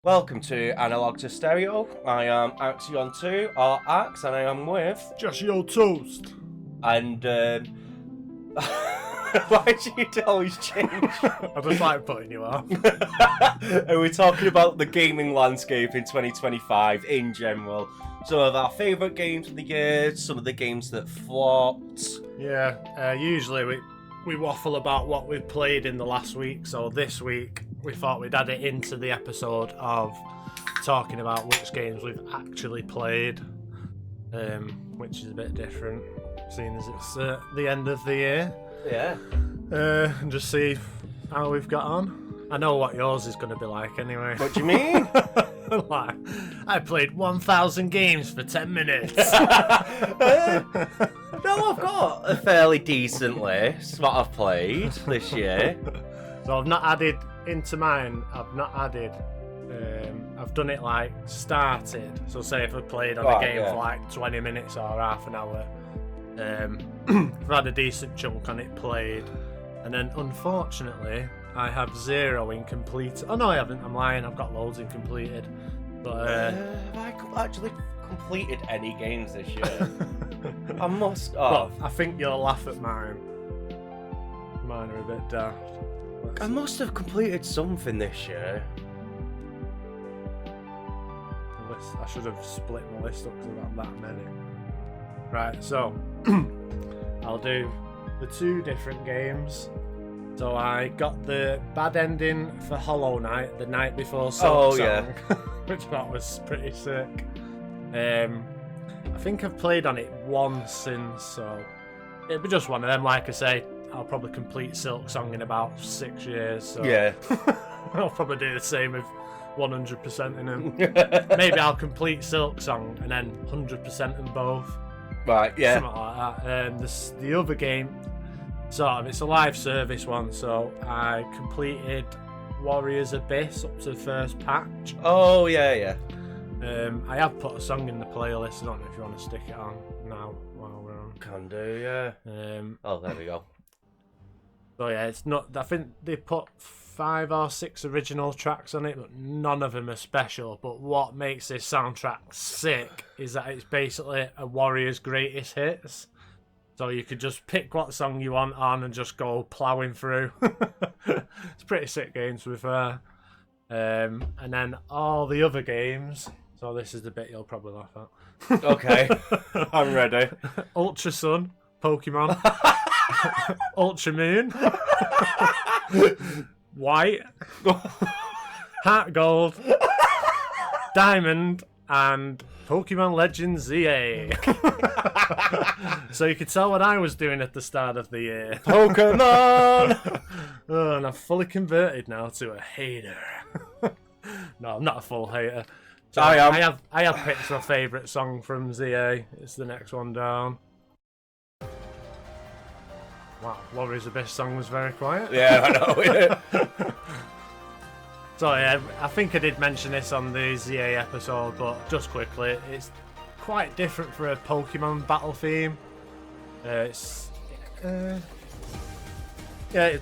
Welcome to Analog to Stereo. I am Axion2, or Axe, and I am with. Just your toast. And, why do you always change? I just like putting you off. And we're talking about the gaming landscape in 2025 in general. Some of our favourite games of the year, some of the games that flopped. Yeah, usually we waffle about what we've played in the last week, so this week we thought we'd add it into the episode of talking about which games we've actually played, which is a bit different, seeing as it's the end of the year. Yeah. And just see how we've got on. I know what yours is going to be like anyway. What do you mean? Like, I played 1,000 games for 10 minutes. No, I've got a fairly decent list what I've played this year. So I've not added into mine. I've done it like started. So say if I played on a game for like 20 minutes or half an hour, I've had a decent chunk on it played, and then unfortunately I have 0 incomplete. Oh no, I haven't. I'm lying. I've got loads incompleted. But have I actually completed any games this year? I must have. Well, I think you'll laugh at mine. Mine are a bit daft. I must have completed something this year. I should have split my list up because I've got that many. Right, so I'll do the 2 different games. So I got the bad ending for Hollow Knight the night before Silk Song, yeah. which I thought was pretty sick. I think I've played on it once since, so it'll be just one of them. Like I say, I'll probably complete Silk Song in about 6 years. So Yeah. I'll probably do the same with 100% in them. Maybe I'll complete Silk Song and then 100% in both. Right, yeah. Something like that. The other game, sort of, it's a live service one, so I completed Warriors Abyss up to the first patch. Oh, yeah. I have put a song in the playlist. I don't know if you want to stick it on now while we're on. Can do, yeah. Oh, there we go. So yeah, it's not. I think they put 5 or 6 original tracks on it, but none of them are special. But what makes this soundtrack sick is that it's basically a Warriors' greatest hits. So you could just pick what song you want on and just go ploughing through. It's pretty sick games with her. And then all the other games. So this is the bit you'll probably laugh at. Okay, I'm ready. Ultra Sun, Pokemon, Ultra Moon, White, Heart Gold, Diamond, and Pokemon Legends ZA. So you could tell what I was doing at the start of the year. Pokemon! Oh, and I'm fully converted now to a hater. No, I'm not a full hater. So I am. I have picked my favourite song from ZA. It's the next one down. Wow, Warriors Abyss song was very quiet. Yeah, I know. So yeah, I think I did mention this on the ZA episode, but just quickly, it's quite different for a Pokemon battle theme. It's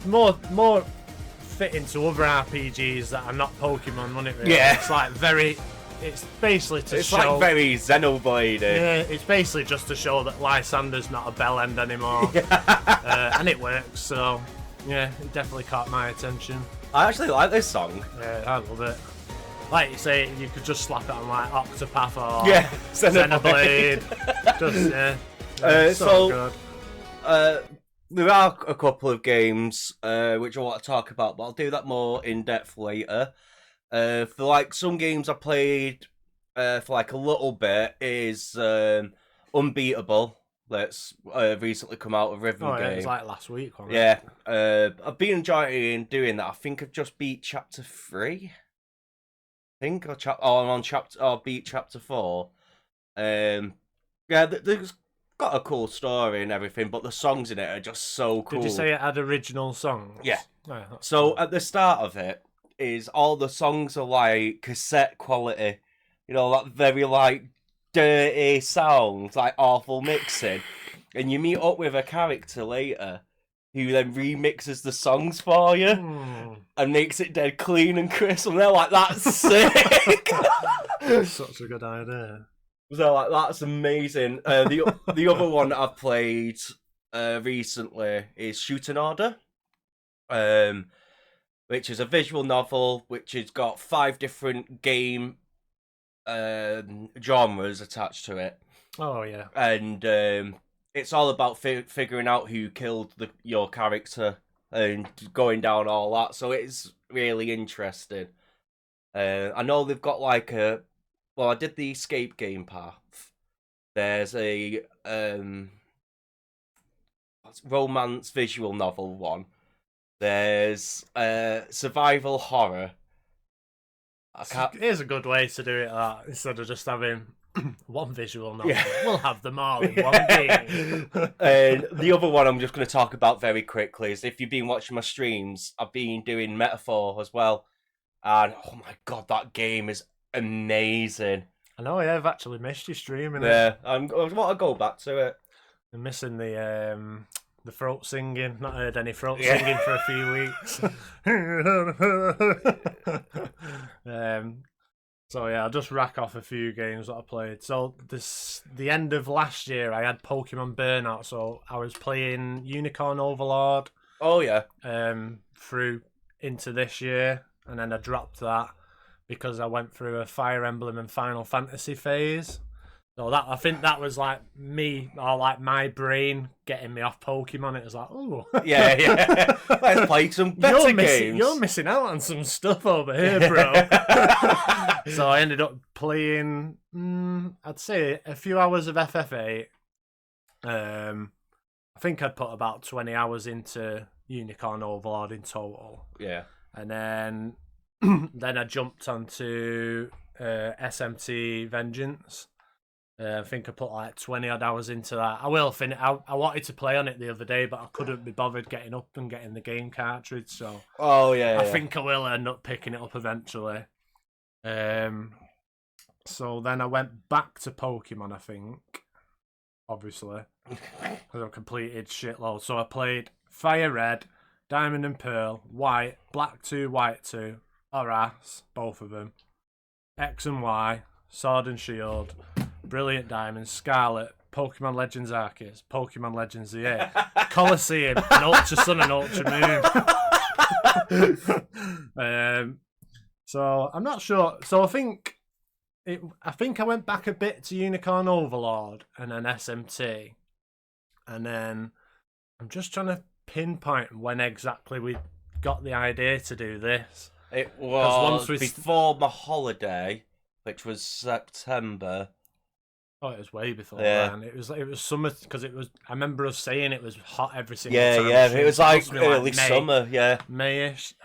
more fitting to other RPGs that are not Pokemon, wouldn't it? Really? Yeah. It's basically to It's show. like very Xenoblade. Yeah, it's basically just to show that Lysander's not a bell end anymore, and it works. So yeah, it definitely caught my attention. I actually like this song. Yeah, I love it. Like you say, you could just slap it on like Octopath or Yeah, Xenoblade. Just so good. There are a couple of games which I want to talk about, but I'll do that more in depth later. For like some games I played for like a little bit is Unbeatable. That's recently come out of Rhythm Oh yeah, Game. it was like last week. Wasn't Yeah, it? I've been enjoying doing that. I think I've just beat chapter 3. I think I'm on beat chapter 4. Yeah, there's got a cool story and everything, but the songs in it are just so cool. Did you say it had original songs? Yeah. Oh, that's So cool. at the start of it is all the songs are like cassette quality, you know, like very like dirty sounds, like awful mixing, and you meet up with a character later who then remixes the songs for you and makes it dead clean and crisp. And they're like, that's sick. Such a good idea. So like, that's amazing. The other one that I've played recently is Shooting Order, which is a visual novel which has got 5 different game genres attached to it. Oh yeah, and it's all about figuring out who killed your character and going down all that. So it's really interesting. I know they've got like I did the Escape game path. There's a romance visual novel one. There's survival horror. Here's a good way to do it. That instead of just having one visual novel, we'll have them all in one game. And the other one I'm just going to talk about very quickly is, if you've been watching my streams, I've been doing Metaphor as well, and oh my god, that game is amazing. I know, yeah, I've actually missed you streaming it. Yeah, I want to go back to it. I'm missing the throat singing. Not heard any throat singing for a few weeks. So yeah, I'll just rack off a few games that I played. So the end of last year, I had Pokemon Burnout. So I was playing Unicorn Overlord. Oh yeah. Through into this year, and then I dropped that because I went through a Fire Emblem and Final Fantasy phase. So I think that was like me, or like my brain getting me off Pokemon. It was like, oh, yeah, let's play some better games. You're missing out on some stuff over here, bro. So I ended up playing, I'd say, a few hours of FF8. I think I'd put about 20 hours into Unicorn Overlord in total. Yeah, and then I jumped onto SMT Vengeance. I think I put like 20 odd hours into that. I will finish. I wanted to play on it the other day, but I couldn't be bothered getting up and getting the game cartridge. So I think I will end up picking it up eventually. So then I went back to Pokemon, I think, obviously, because I completed shitloads. So I played Fire Red, Diamond and Pearl, White, Black 2, White 2, Horace, both of them, X and Y, Sword and Shield, Brilliant Diamond, Scarlet, Pokemon Legends Arceus, Pokemon Legends ZA, Colosseum, and Ultra Sun and Ultra Moon. So I'm not sure. So I think I went back a bit to Unicorn Overlord and then SMT, and then I'm just trying to pinpoint when exactly we got the idea to do this. It was before my holiday, which was September. Oh, it was way before then. It was summer, because it was. I remember us saying it was hot every single time. Yeah. It was like early summer. Yeah, Mayish.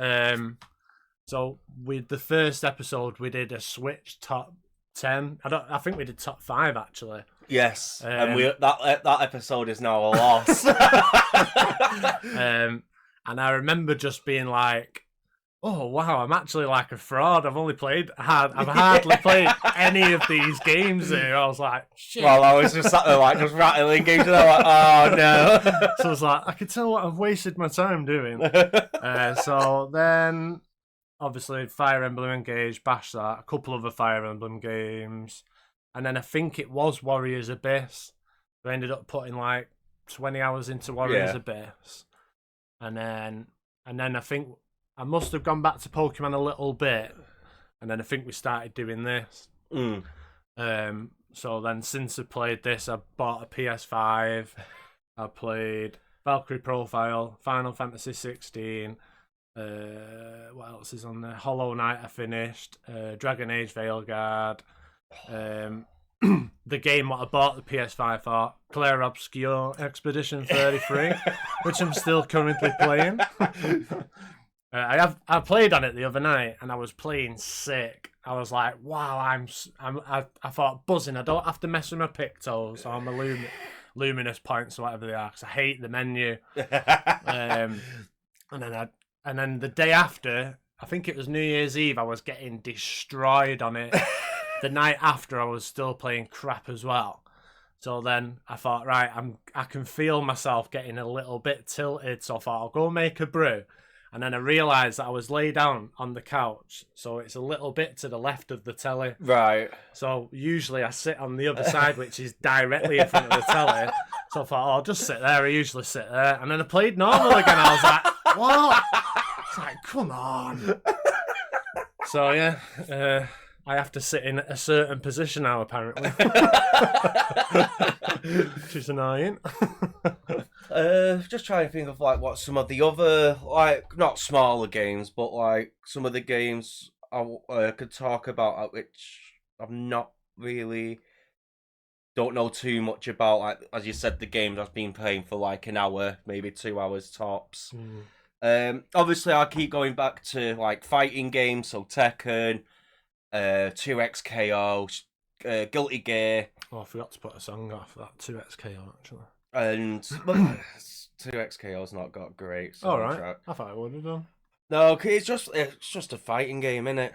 So with the first episode, we did a Switch top 10. I think we did top 5 actually. Yes, and that episode is now a loss. And I remember just being like, oh wow, I'm actually like a fraud. I've hardly played any of these games here. I was like, shit. Well, I was just sat there like just rattling games, and I'm like, oh no. So I was like, I could tell what I've wasted my time doing. So then, obviously, Fire Emblem Engage, bash that, a couple other Fire Emblem games, and then I think it was Warriors Abyss. I ended up putting like 20 hours into Warriors Abyss, and then I think I must have gone back to Pokemon a little bit, and then I think we started doing this. So then, since I played this, I bought a PS5. I played Valkyrie Profile, Final Fantasy 16. What else is on there? Hollow Knight I finished. Dragon Age Veilguard. The game what I bought the PS5 for, Claire Obscure Expedition 33, which I'm still currently playing. I played on it the other night, and I was playing sick. I was like, wow, I thought buzzing. I don't have to mess with my Pictos or my luminous points or whatever they are, because I hate the menu. And then the day after, I think it was New Year's Eve, I was getting destroyed on it. The night after, I was still playing crap as well. So then I thought, right, I can feel myself getting a little bit tilted. So I thought I'll go make a brew. And then I realised that I was laid down on the couch, so it's a little bit to the left of the telly. Right. So usually I sit on the other side, which is directly in front of the telly. So I thought, I'll just sit there. I usually sit there. And then I played normal again. I was like, what? It's like, come on. So yeah, I have to sit in a certain position now, apparently. Which is annoying. Just trying to think of like what some of the other, like, not smaller games, but like some of the games I could talk about, which I've not really don't know too much about. Like, as you said, the games I've been playing for like an hour, maybe 2 hours tops. Obviously I keep going back to like fighting games, so Tekken, 2XKO, Guilty Gear. Oh, I forgot to put a song off that 2XKO actually. And 2XKO's not got great soundtrack. All right, I thought it would have done. No, it's just a fighting game, innit?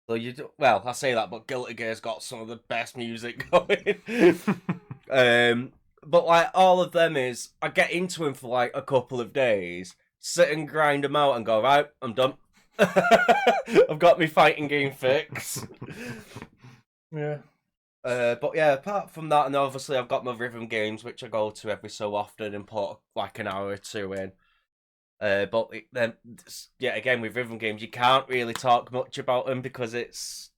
So well, I say that, but Guilty Gear's got some of the best music going. But like all of them is, I get into them for like a couple of days, sit and grind them out, and go, right, I'm done. I've got my fighting game fix. Yeah. But yeah, apart from that, and obviously I've got my rhythm games, which I go to every so often and put like an hour or two in. But then, yeah, again, with rhythm games, you can't really talk much about them because it's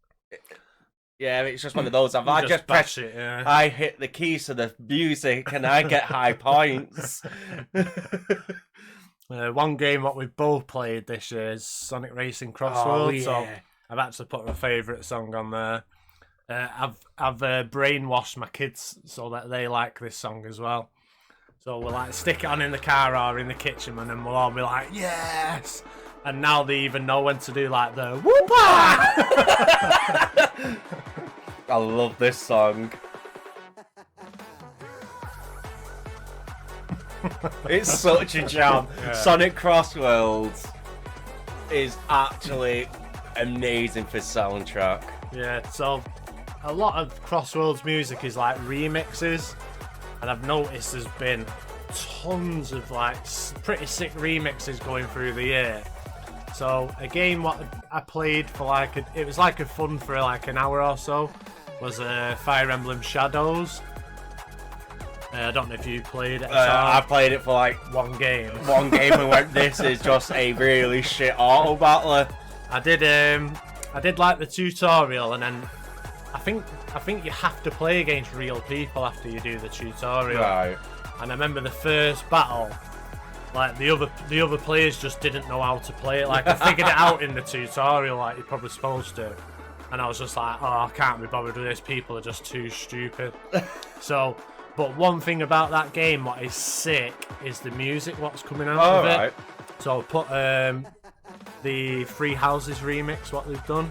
just one of those. I just press it, yeah. I hit the keys to the music and I get high points. One game what we've both played this year is Sonic Racing Crossroads. Oh, yeah. So I've actually put my favourite song on there. I've brainwashed my kids so that they like this song as well. So we'll like stick it on in the car or in the kitchen, and then we'll all be like, yes! And now they even know when to do like the whoop. I love this song. It's such a jam. Yeah. Sonic Crossroads is actually amazing for soundtrack. Yeah, so a lot of Crossroads music is like remixes, and I've noticed there's been tons of like pretty sick remixes going through the year. So a game what I played for like it was like a fun for like an hour or so was Fire Emblem Shadows. I don't know if you played it. I played it for like one game and went, this is just a really shit auto battler. I did like the tutorial, and then I think you have to play against real people after you do the tutorial. Right. And I remember the first battle, like the other players just didn't know how to play it. Like I figured it out in the tutorial, like you're probably supposed to. And I was just like, oh, I can't be bothered with this. People are just too stupid. So, but one thing about that game, what is sick, is the music. What's coming out of it. So I put the Free Houses remix, what they've done.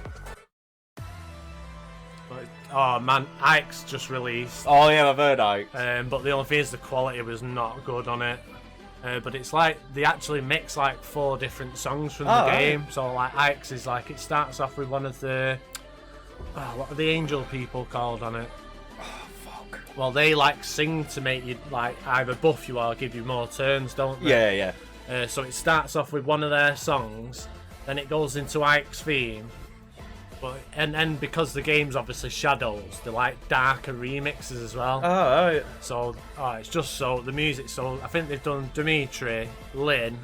Oh man, Ike's just released. Oh yeah, I've heard Ike. But the only thing is the quality was not good on it. But it's like they actually mix like 4 different songs from the game. Right. So like Ike's is like it starts off with one of the what are the angel people called on it? Oh fuck. Well, they like sing to make you like either buff you or give you more turns, don't they? Yeah. So it starts off with one of their songs, then it goes into Ike's theme. But and because the game's obviously Shadows, they're like darker remixes as well. Oh, right. So it's just so the music. So I think they've done Dimitri, Lynn,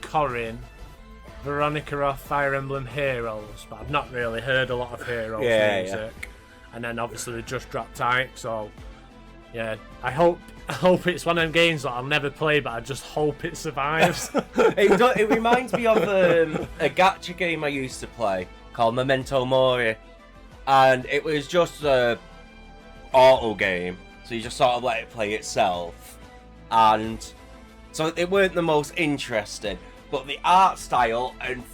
Corin, Veronica off Fire Emblem Heroes, but I've not really heard a lot of Heroes music. Yeah. And then obviously they just dropped Ike. So yeah, I hope it's one of them games that I'll never play, but I just hope it survives. It reminds me of a gacha game I used to play called Memento Mori, and it was just a auto game, so you just sort of let it play itself, and so it weren't the most interesting, but the art style and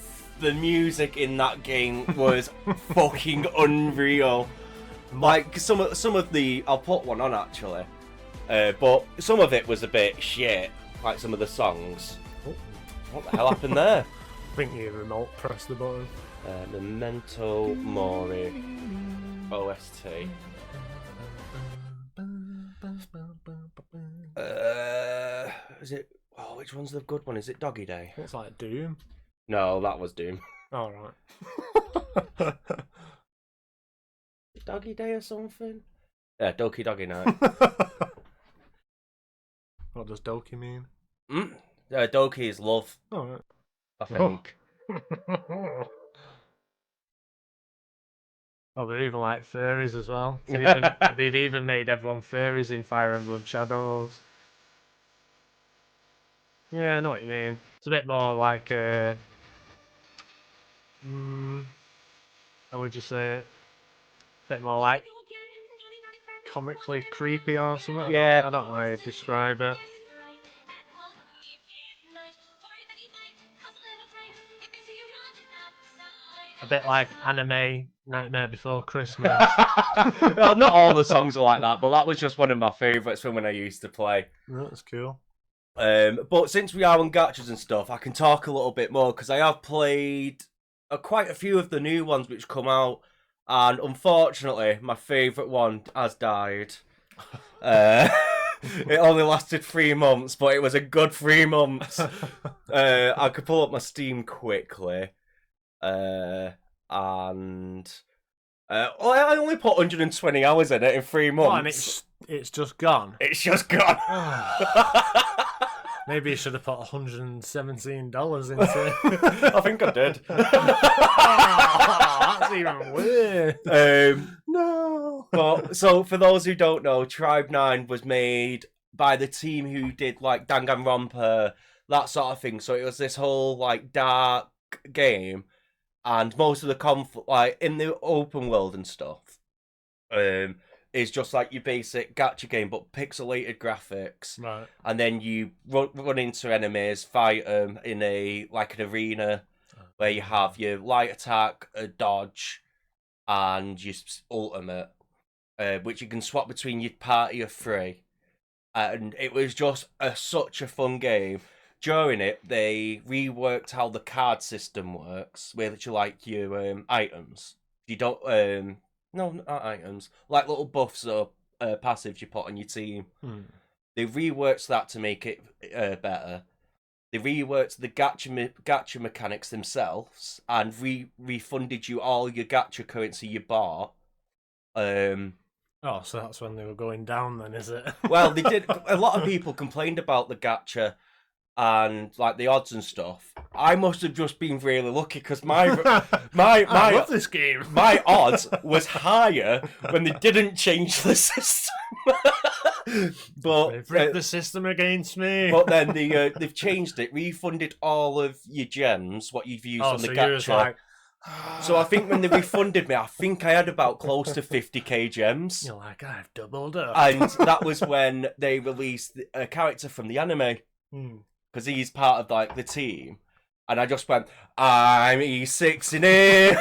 the music in that game was fucking unreal. Like some of the, I'll put one on actually. But some of it was a bit shit, like some of the songs. Oh, what the hell happened there? I think your remote pressed the button. Memento Mori OST. is it? Oh, which one's the good one? Is it Doggy Day? It's like Doom. No, that was Doom. All right. Doggy Day or something? Yeah, Doki Doggy Night. What does Doki mean? Doki is love, All right. I think. Oh, they're even like fairies as well. They've even made everyone fairies in Fire Emblem Shadows. Yeah, I know what you mean. It's a bit more like how would you say it? A bit more like comically creepy or something. Yeah. I don't know how to describe it. A bit like anime Nightmare Before Christmas. Well, not all the songs are like that, but that was just one of my favourites from when I used to play. That's cool. But since we are on gachas and stuff, I can talk a little bit more because I have played quite a few of the new ones which come out, and unfortunately, my favourite one has died. It only lasted 3 months, but it was a good 3 months. I could pull up my Steam quickly, and I only put 120 hours in it in 3 months. Oh, and it's just gone. It's just gone. Maybe you should have put $117 into it. I think I did. That's even weird. No. But, so, for those who don't know, Tribe 9 was made by the team who did, like, Danganronpa, that sort of thing. So it was this whole, like, dark game, and most of the conflict, like, in the open world and stuff, is just like your basic gacha game, but pixelated graphics. Right. And then you run into enemies, fight them in an arena where you have your light attack, a dodge, and your ultimate, which you can swap between your party of 3. And it was just such a fun game. During it, they reworked how the card system works, with your items. You don't no, not items. Like little buffs or passives you put on your team. They reworked that to make it better. They reworked the gacha mechanics themselves and refunded you all your gacha currency you bought. Oh, so that's when they were going down then, is it? Well, they did. A lot of people complained about the gacha and like the odds and stuff. I must have just been really lucky because I love this game. My odds was higher when they didn't change the system. But they've rigged the system against me. But then they've changed it, refunded all of your gems, what you've used on the gacha. So I think when they refunded me, I think I had about close to 50k gems. You're like, I've doubled up. And that was when they released a character from the anime. Because he's part of like the team, and I just went, I'm E6 in here.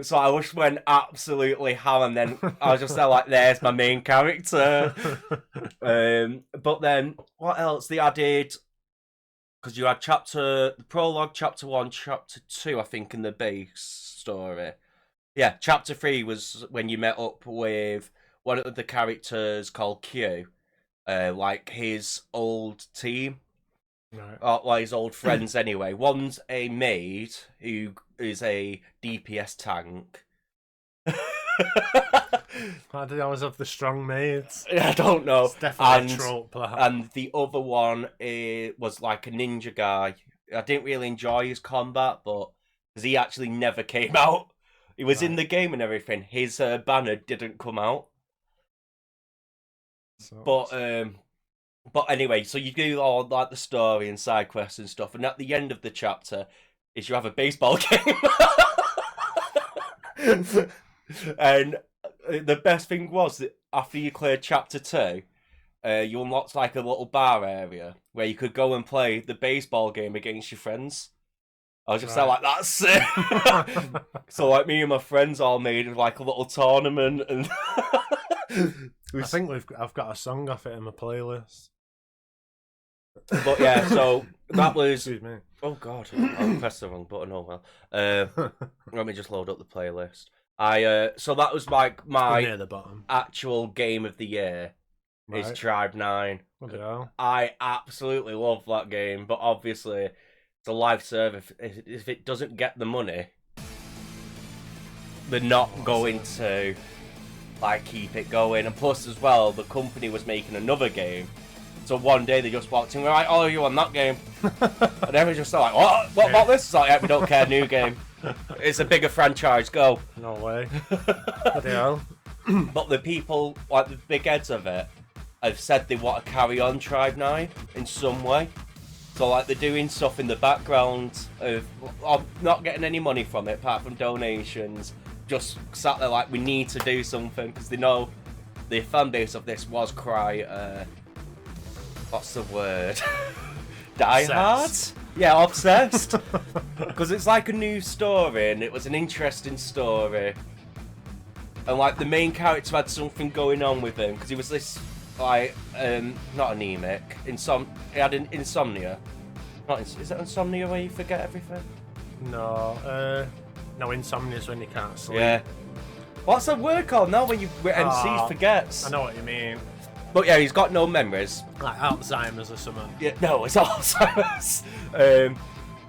So I just went absolutely ham, and then I was just there like, there's my main character. But then what else they added? Because you had the prologue, chapter 1, chapter 2, I think, in the base story. Yeah, chapter 3 was when you met up with one of the characters called Q. Like his old team, right. Like his old friends anyway. One's a maid who is a DPS tank. Why do they always have the strong maids? I don't know. It's definitely a trope. And the other one was like a ninja guy. I didn't really enjoy his combat, but because he actually never came out. He was in the game and everything. His banner didn't come out. But anyway, so you do all like the story and side quests and stuff, and at the end of the chapter is you have a baseball game. And the best thing was that after you cleared chapter 2, you unlocked like a little bar area where you could go and play the baseball game against your friends. I was just there like, that's sick. So like me and my friends all made like a little tournament, and I think I've got a song off it in my playlist. But yeah, so that was. Excuse me. Oh god, I pressed the wrong button. Oh well. Let me just load up the playlist. So that was like my near the bottom actual game of the year. is Right. Tribe 9. Bloody hell. I absolutely love that game, but obviously it's a live server. If it doesn't get the money, they're not going to like keep it going. And plus, as well, the company was making another game. So one day they just walked in, we're like, "Oh, you want that game?" And everyone's just like, "What? What about this?" It's like, "Yeah, we don't care. New game. It's a bigger franchise. Go." No way. Bloody hell. But the people, like the big heads of it, have said they want to carry on Tribe 9 in some way. So like they're doing stuff in the background of not getting any money from it apart from donations. Just sat there like, we need to do something because they know the fan base of this was what's the word? Die hard? Yeah, obsessed. Because it's like a new story and it was an interesting story. And like the main character had something going on with him because he was this like not anemic. He had an insomnia. Is it insomnia where you forget everything? No, insomnia's when you can't sleep. Yeah. What's that word called now when MC forgets? I know what you mean. But yeah, he's got no memories. Like Alzheimer's or something. Yeah, no, it's Alzheimer's.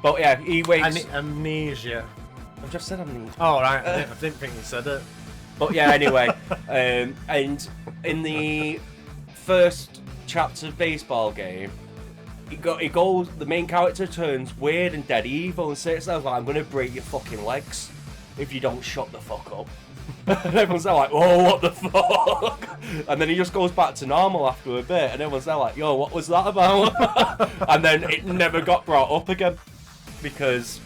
But yeah, he wakes. Amnesia. I've just said amnesia. Oh right, I didn't think you said it. But yeah, anyway, and in the first chapter baseball game, he goes. The main character turns weird and dead evil and says, "Like, I'm gonna break your fucking legs if you don't shut the fuck up." And everyone's there like, "Oh, what the fuck?" And then he just goes back to normal after a bit, and everyone's there like, "Yo, what was that about?" And then it never got brought up again because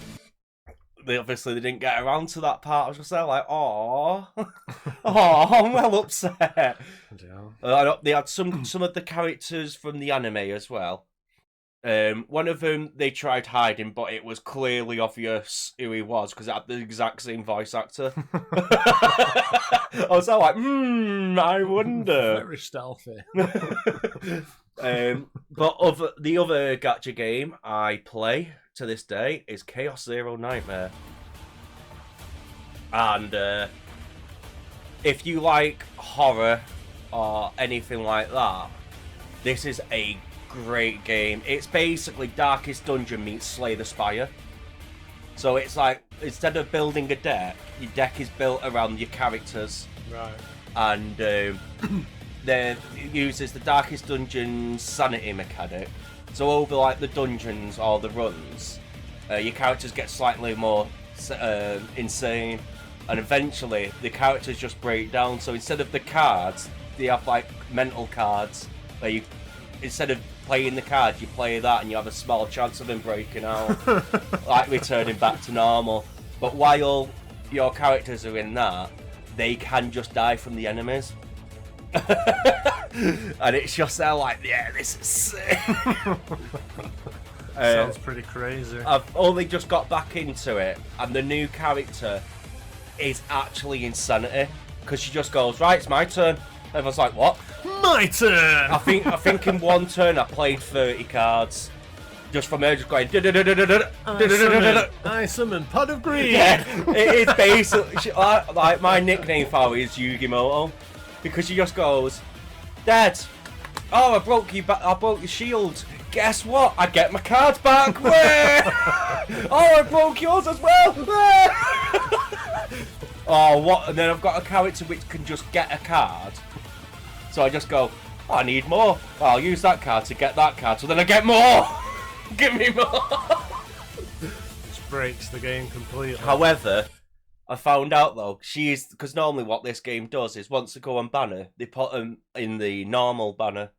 they didn't get around to that part. I was just there like, "Aww, I'm well upset." They had some of the characters from the anime as well. One of them they tried hiding, but it was clearly obvious who he was because it had the exact same voice actor. I was there like, I wonder. Very stealthy. But the other gacha game I play to this day is Chaos Zero Nightmare. And if you like horror or anything like that, this is a great game. It's basically Darkest Dungeon meets Slay the Spire. So it's like, instead of building a deck, your deck is built around your characters. Right. And it uses the Darkest Dungeon sanity mechanic. So over like the dungeons or the runs, your characters get slightly more insane. And eventually the characters just break down. So instead of the cards, they have like mental cards where you, instead of playing the cards, you play that and you have a small chance of them breaking out, like returning back to normal. But while your characters are in that, they can just die from the enemies. And it's just they're like, yeah, this is sick. Sounds pretty crazy. I've only just got back into it, and the new character is actually insanity because she just goes, right, it's my turn. Everyone's like, what? My turn! I think in one turn I played 30 cards. Just from her just going... I summon Pot of Greed! Yeah, it is basically... Like, my nickname for her is Yugimoto. Because she just goes, Dad, oh, I broke your shield. Guess what? I get my cards back. Oh, I broke yours as well. Oh, what? And then I've got a character which can just get a card. So I just go, oh, I need more. Well, I'll use that card to get that card, so then I get more. Give me more. Just breaks the game completely. However, I found out though, because normally what this game does is once they go on banner, they put them in the normal banner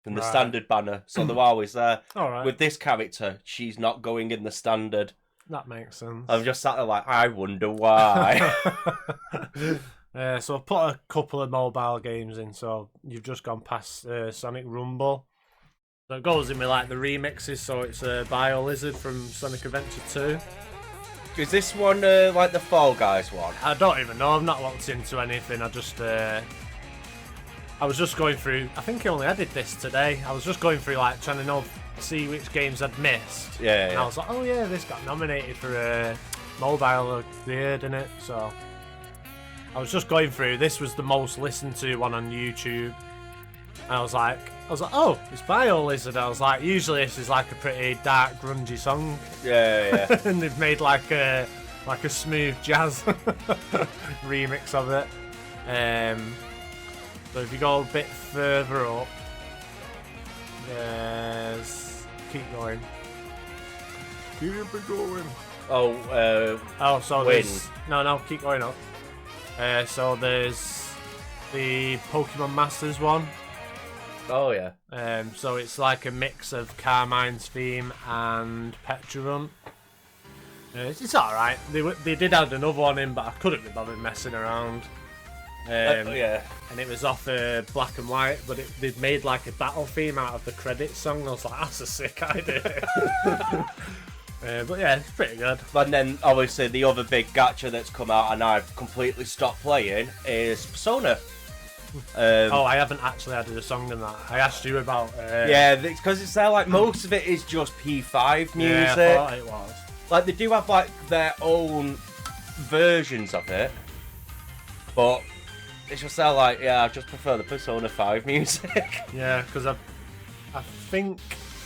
from the standard banner, so they're always there. All right. With this character, she's not going in the standard. That makes sense. I'm just sat there like, I wonder why. So I've put a couple of mobile games in, so you've just gone past Sonic Rumble. So it goes in with like the remixes, so it's BioLizard from Sonic Adventure 2. Is this one like the Fall Guys one? I don't even know, I've not looked into anything, I was just going through, I think I only added this today, I was just going through like trying to see which games I'd missed. Yeah. And I was like, oh yeah, this got nominated for mobile of the year, didn't it? So I was just going through, this was the most listened to one on YouTube. And I was like, oh, it's Biolizard. I was like, usually this is like a pretty dark, grungy song, Yeah, yeah. and they've made like a smooth jazz remix of it. So if you go a bit further up, there's keep going. Keep it going. Oh, So Win. there's no, keep going up. So there's the Pokemon Masters one. oh yeah. So it's like a mix of Carmine's theme and Petra Run. It's alright. They did add another one in, but I couldn't be bothered messing around. Yeah. And it was off Black and White, but they'd made like a battle theme out of the credits song. And I was like, that's a sick idea. But yeah, it's pretty good. And then obviously the other big gacha that's come out and I've completely stopped playing is Persona. I haven't actually added a song in that. I asked you about. Yeah, because it's there. Like most of it is just P5 music. Yeah, I thought it was. Like they do have like their own versions of it, but it's just there. Like I just prefer the Persona 5 music. Yeah, because I think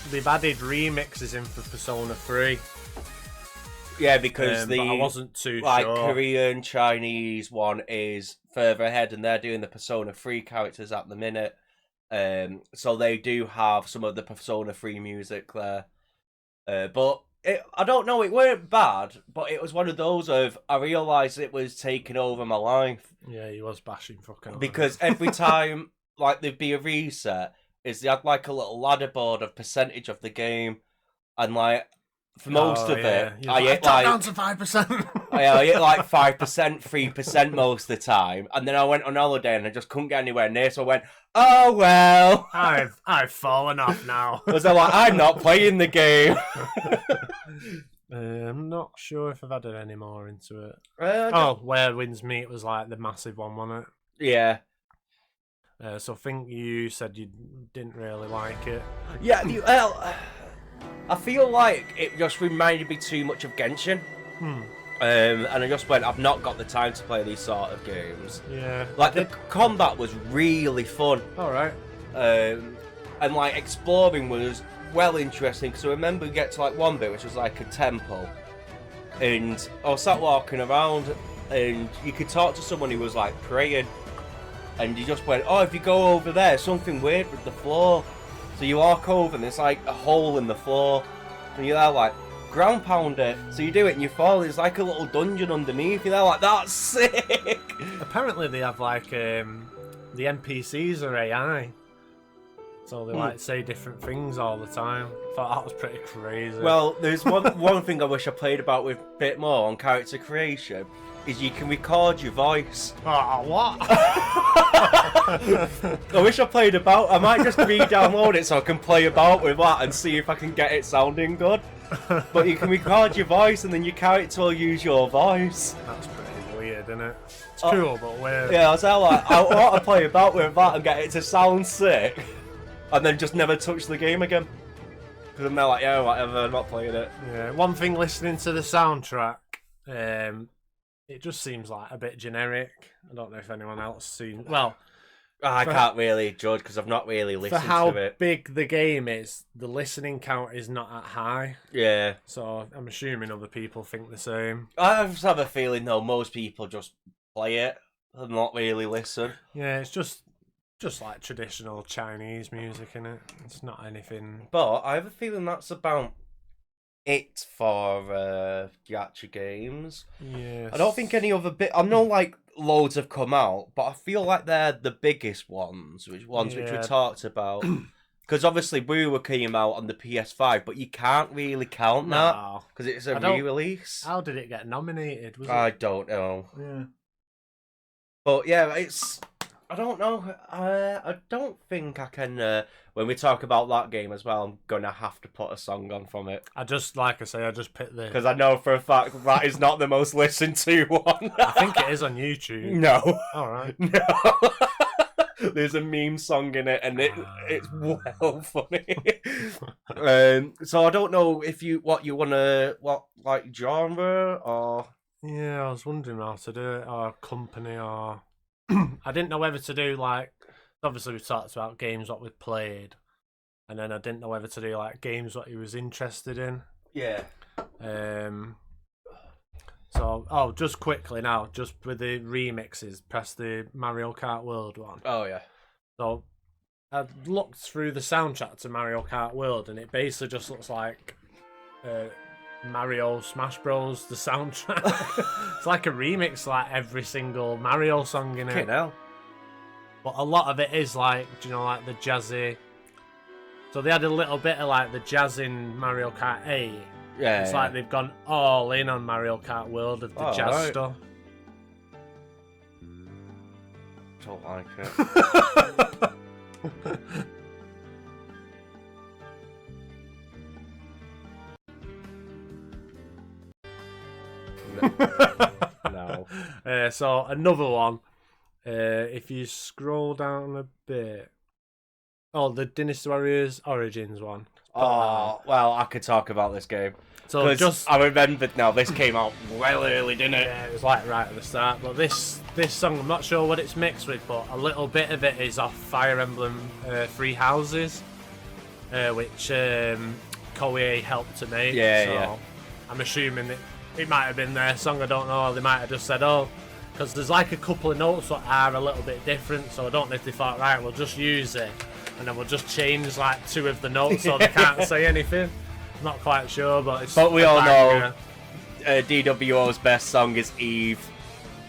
they've added remixes in for Persona 3. Yeah, because but I wasn't too like sure. Korean, Chinese one is further ahead, and they're doing the Persona 3 characters at the minute. So they do have some of the Persona 3 music there. But I don't know, it weren't bad, but it was one of those of I realised it was taking over my life. Yeah, he was bashing fucking on Because every time like there'd be a reset, is they had like a little ladder board of percentage of the game, and like for most of it, I hit like down to 5%. I hit like 5%, 3% most of the time, and then I went on holiday and I just couldn't get anywhere near, so I went, oh well. I've fallen off now. I was like, I'm not playing the game. I'm not sure if I've added any more into it. Uh, Where Winds Meet was like the massive one, wasn't Yeah. it? So I think you said you didn't really like it. Yeah, well, I feel like it just reminded me too much of Genshin. And I just went, I've not got the time to play these sort of games. Yeah. Like, the combat was really fun. Alright. And, like, exploring was well interesting, because I remember we get to, like, one bit, which was, like, a temple. And I was sat walking around, and you could talk to someone who was, like, praying. And you just went, oh, if you go over there, something weird with the floor. So you walk over and there's like a hole in the floor. And you're there like, ground pound it. So you do it and you fall, there's like a little dungeon underneath. You're there like, that's sick! Apparently they have like, the NPCs are AI. So they like say different things all the time. Thought that was pretty crazy. Well, there's one thing I wish I played about with a bit more on character creation. Is you can record your voice. Oh, what? I wish I played about. I might just re-download it so I can play about with that and see if I can get it sounding good. But you can record your voice and then your character will use your voice. That's pretty weird, isn't it? It's cool, but weird. Yeah, I was like, I want to play about with that and get it to sound sick, and then just never touch the game again. Because I'm now like, yeah, whatever, I'm not playing it. Yeah. One thing listening to the soundtrack, it just seems like a bit generic. I don't know if anyone else seen. Well, I can't really judge because I've not really for listened how to it. big the game is, the listening count is not at high. Yeah. So I'm assuming other people think the same. I just have a feeling though most people just play it and not really listen. Yeah, it's just like traditional Chinese music, innit? It's not anything. But I have a feeling that's about it for gacha games. Yeah. I don't think any other bit. I know like loads have come out, but I feel like they're the biggest ones, which we Yeah. talked about. Because obviously Boo came out on the PS5, but you can't really count that No. because it's a I don't- re-release. How did it get nominated? Was I it? don't know, Yeah. but yeah, it's. I don't know. I don't think I can. When we talk about that game as well, I'm gonna have to put a song on from it I just picked the. because I know for a fact that is not the most listened to one. I think it is on YouTube. No. All right. No. There's a meme song in it, and it's well funny. So I don't know if what like genre or. Yeah, I was wondering how to do it, or company, or I didn't know whether to do like obviously we talked about games what we've played, and then I didn't know whether to do like games what he was interested in. Yeah. So, just quickly now, just with the remixes, press the Mario Kart World one. Oh yeah. So, I looked through the soundtrack to Mario Kart World, and it basically just looks like Mario Smash Bros. The soundtrack. It's like a remix, like every single Mario song in it. Okay, now. But a lot of it is like, do you know, like the jazzy. So they had a little bit of like the jazz in Mario Kart 8. Yeah. It's like they've gone all in on Mario Kart World of the jazz stuff. Don't like it. No. So another one. If you scroll down a bit. Oh, the Dynasty Warriors Origins one. Oh, well, I could talk about this game. So I remembered now, this came out well early, didn't it? Yeah, it was like right at the start. But this song, I'm not sure what it's mixed with, but a little bit of it is off Fire Emblem Three Houses, which Koei helped to make. Yeah, so yeah. I'm assuming it might have been their song, I don't know. They might have just said, oh, because there's like a couple of notes that are a little bit different, so I don't know if they thought, right, we'll just use it, and then we'll just change like 2 of the notes so they can't say anything. I'm not quite sure, but it's. But we all know DWO's best song is Eve.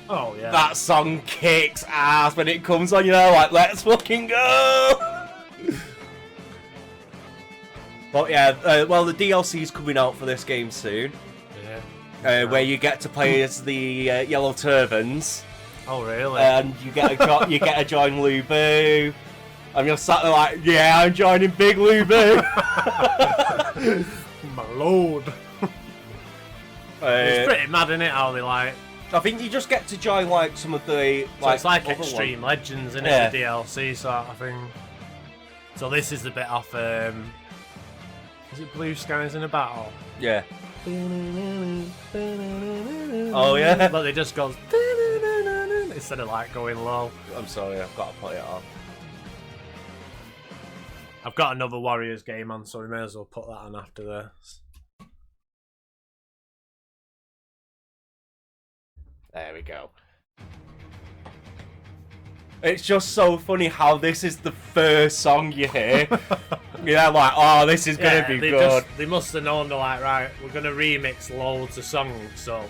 Oh, yeah. That song kicks ass when it comes on, you know, like, let's fucking go! But yeah, well, the DLC's coming out for this game soon. Yeah. Where you get to play as the Yellow Turbans. Oh, really? And you get to join Lubu. And you're sat there like, yeah, I'm joining Big Lubu. My lord. It's pretty mad, isn't it, how they like... I think you just get to join like some of the... So it's like Extreme Legends, isn't it, the DLC sort of thing. So this is the bit off... is it Blue Skies in a Battle? Yeah. Oh yeah? But they just go... instead of like going low. I'm sorry, I've got to put it on. I've got another Warriors game on, so we may as well put that on after this. There we go. It's just so funny how this is the first song you hear. You're like, oh, this is going to be good. They must have known, they're like, right, we're going to remix loads of songs, so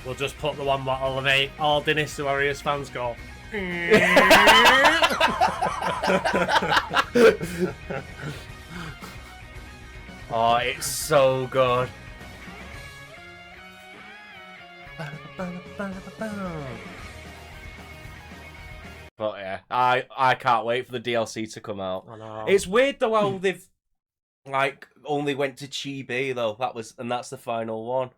we'll just put the one that will make all Dynasty Warriors fans go... Oh, it's so good. But yeah, I can't wait for the DLC to come out. I know. It's weird though how they've like only went to Chibi though. That's the final one.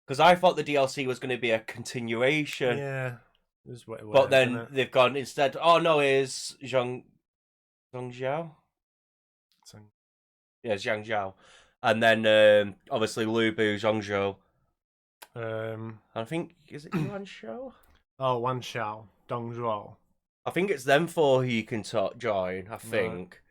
Because I thought the DLC was going to be a continuation. Yeah. But then they've gone instead. Oh no, it's Zhang Zhao. Yeah, Zhang Zhao, and then obviously Lubu, Zhongzhou. I think is it Yuan Shao? Oh, Wan Shao, Dongzhuo. I think it's them four who you can join. I think.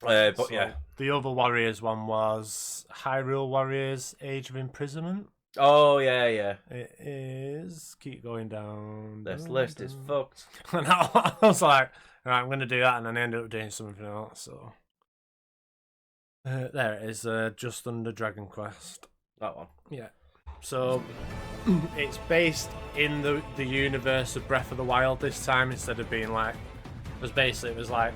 But So, yeah, the other Warriors one was Hyrule Warriors: Age of Imprisonment. oh yeah. It is. Keep going down. This list is fucked. And I was like, right, I'm going to do that, and then I ended up doing something else. So there it is. Just under Dragon Quest. That one. Yeah. So it's based in the universe of Breath of the Wild this time, instead of being like, because basically it was like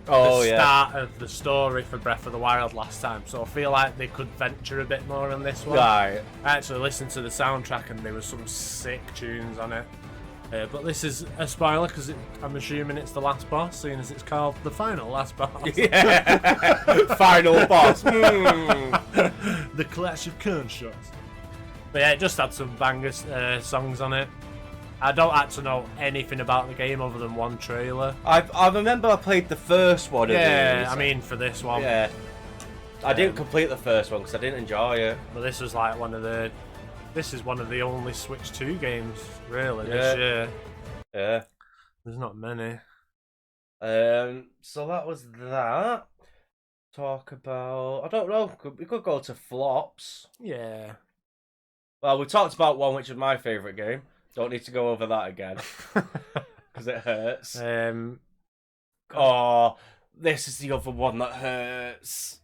the start of the story for Breath of the Wild last time. So I feel like they could venture a bit more on this one. Right. I actually listened to the soundtrack and there was some sick tunes on it. But this is a spoiler because I'm assuming it's the last boss, seeing as it's called the final last boss. Yeah. Final boss. The Clash of Constructs. But yeah, it just had some bangers songs on it. I don't actually know anything about the game other than one trailer. I remember I played the first one. Yeah, I mean for this one. Yeah. I didn't complete the first one because I didn't enjoy it. But this was like this is one of the only Switch 2 games really this year. Yeah. There's not many. So that was that. Talk about, I don't know. We could go to flops. Yeah. Well, we talked about one which is my favourite game. Don't need to go over that again because it hurts. Oh, this is the other one that hurts.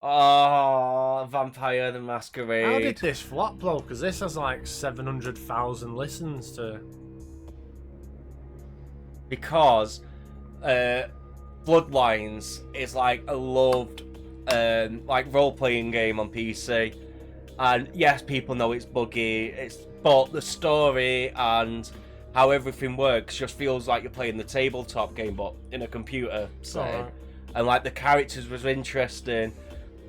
Oh, Vampire the Masquerade. How did this flop though? Because this has like 700,000 listens to. Because Bloodlines is like a loved like role-playing game on PC, and yes, people know it's buggy. But the story and how everything works just feels like you're playing the tabletop game, but in a computer setting. Right. And like the characters was interesting,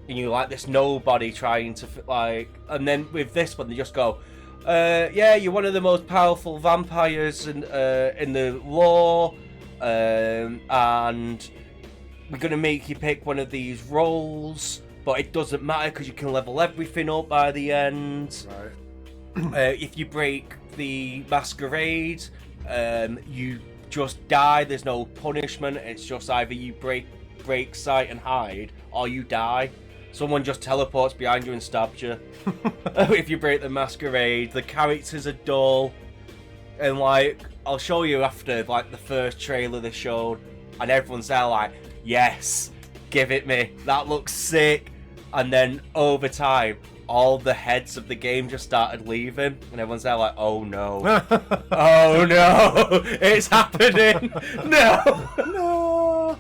and you like this nobody trying to like, and then with this one they just go, yeah, you're one of the most powerful vampires in the lore, and we're gonna make you pick one of these roles, but it doesn't matter because you can level everything up by the end. Right. If you break the masquerade, you just die. There's no punishment. It's just either you break sight and hide, or you die. Someone just teleports behind you and stabs you. If you break the masquerade, the characters are dull, and like I'll show you after like the first trailer they showed, and everyone's there like, yes, give it me. That looks sick. And then over time, all the heads of the game just started leaving, and everyone's there like, oh no, oh no, it's happening, no, No.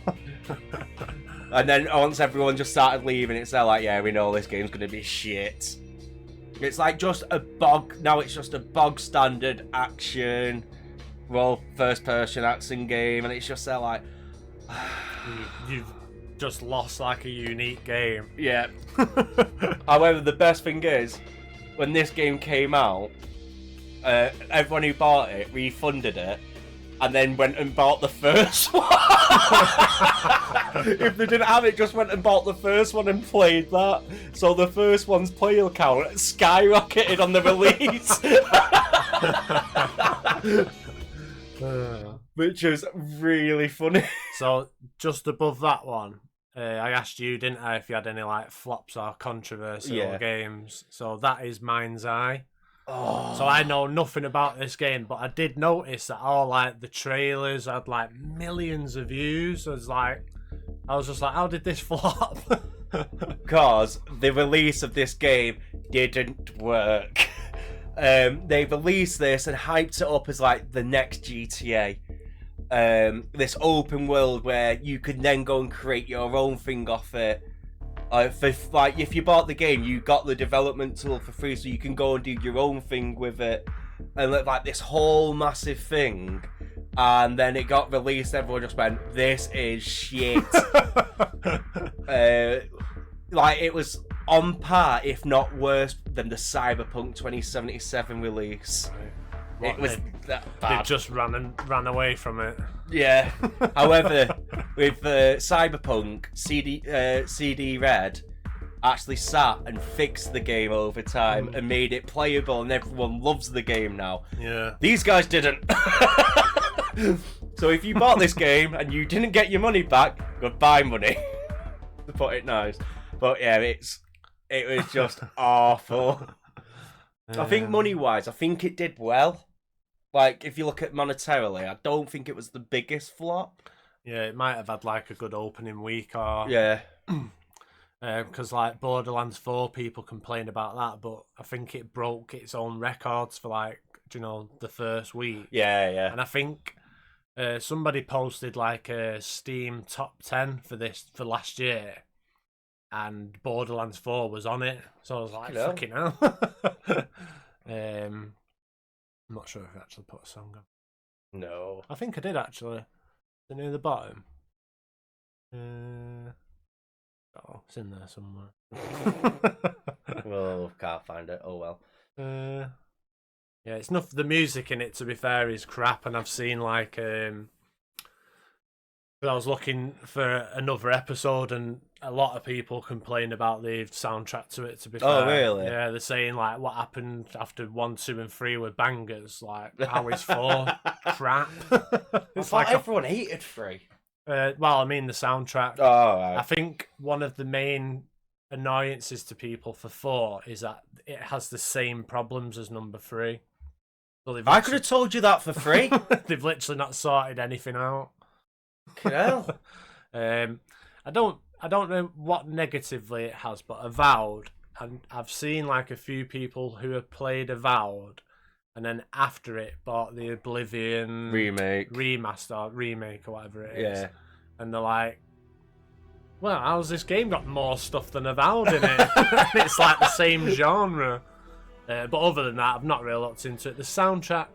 And then once everyone just started leaving, it's there like, yeah, we know this game's gonna be shit. It's like just a now it's just a bog standard action, first person action game, and it's just there like, You've just lost like a unique game. yeah. However, the best thing is, when this game came out, everyone who bought it refunded it, and then went and bought the first one. If they didn't have it, just went and bought the first one and played that. So the first one's player count skyrocketed on the release. Which was really funny. So just above that one, I asked you, didn't I, if you had any like flops or controversial games. So that is Mind's Eye. Oh. So I know nothing about this game, but I did notice that all like the trailers had like millions of views. I was just like, how did this flop? Because the release of this game didn't work. They released this and hyped it up as like the next GTA. This open world where you could then go and create your own thing off it. If you bought the game, you got the development tool for free, so you can go and do your own thing with it, and like this whole massive thing. And then it got released. Everyone just went, "This is shit." Like it was on par, if not worse, than the Cyberpunk 2077 release. It was that bad. They just ran away from it. Yeah. However, with Cyberpunk, CD Red actually sat and fixed the game over time and made it playable, and everyone loves the game now. Yeah. These guys didn't. So if you bought this game and you didn't get your money back, goodbye money. To put it nice. But yeah, it was just awful. I think money-wise, I think it did well. Like, if you look at monetarily, I don't think it was the biggest flop. Yeah, it might have had like a good opening week or... Yeah. Because like Borderlands 4, people complained about that, but I think it broke its own records for like, the first week. Yeah, yeah. And I think somebody posted like a Steam top 10 for last year, and Borderlands 4 was on it. So I was like, fucking hell. I'm not sure if I actually put a song on. No. I think I did actually. Is it near the bottom? Oh, it's in there somewhere. Well, can't find it. Oh well. Yeah, it's not the music in it. To be fair, is crap, and I've seen like but I was looking for another episode, and a lot of people complain about the soundtrack to it. To be fair, Oh really? Yeah, they're saying like what happened after 1, 2, and 3 were bangers. Like how is 4 crap? It's like everyone hated 3. Well, I mean the soundtrack. Oh, I right. think one of the main annoyances to people for 4 is that it has the same problems as number 3. So I could have told you that for free. they've literally not sorted anything out. Fucking hell. I don't know what negatively it has, but Avowed, and I've seen like a few people who have played Avowed, and then after it bought the Oblivion remaster, remake, or whatever it is. Yeah. And they're like, well, how's this game got more stuff than Avowed in it? It's like the same genre. But other than that, I've not really looked into it. The soundtrack,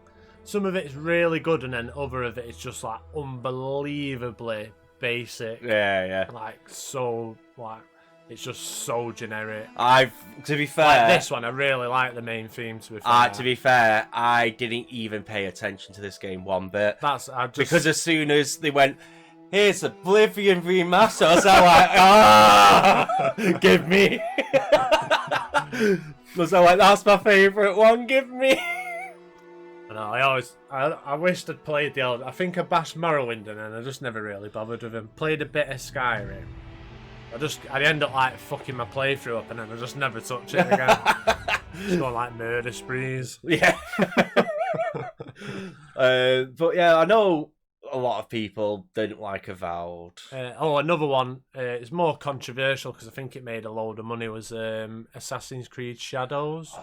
some of it's really good, and then other of it is just like unbelievably basic. Yeah. Like, so, like, it's just so generic. To be fair, Like this one, I really like the main theme, to be fair. I didn't even pay attention to this game one bit. Because as soon as they went, here's Oblivion remaster, I was like, ah, give me. I was like, that's my favourite one, give me. I wished I'd played the old. I think I bashed Morrowind and I just never really bothered with him. Played a bit of Skyrim. I end up like fucking my playthrough up and then I just never touch it again. Just going like murder sprees. Yeah. But yeah, I know a lot of people didn't like Avowed. Another one. It's more controversial because I think it made a load of money. Was Assassin's Creed Shadows.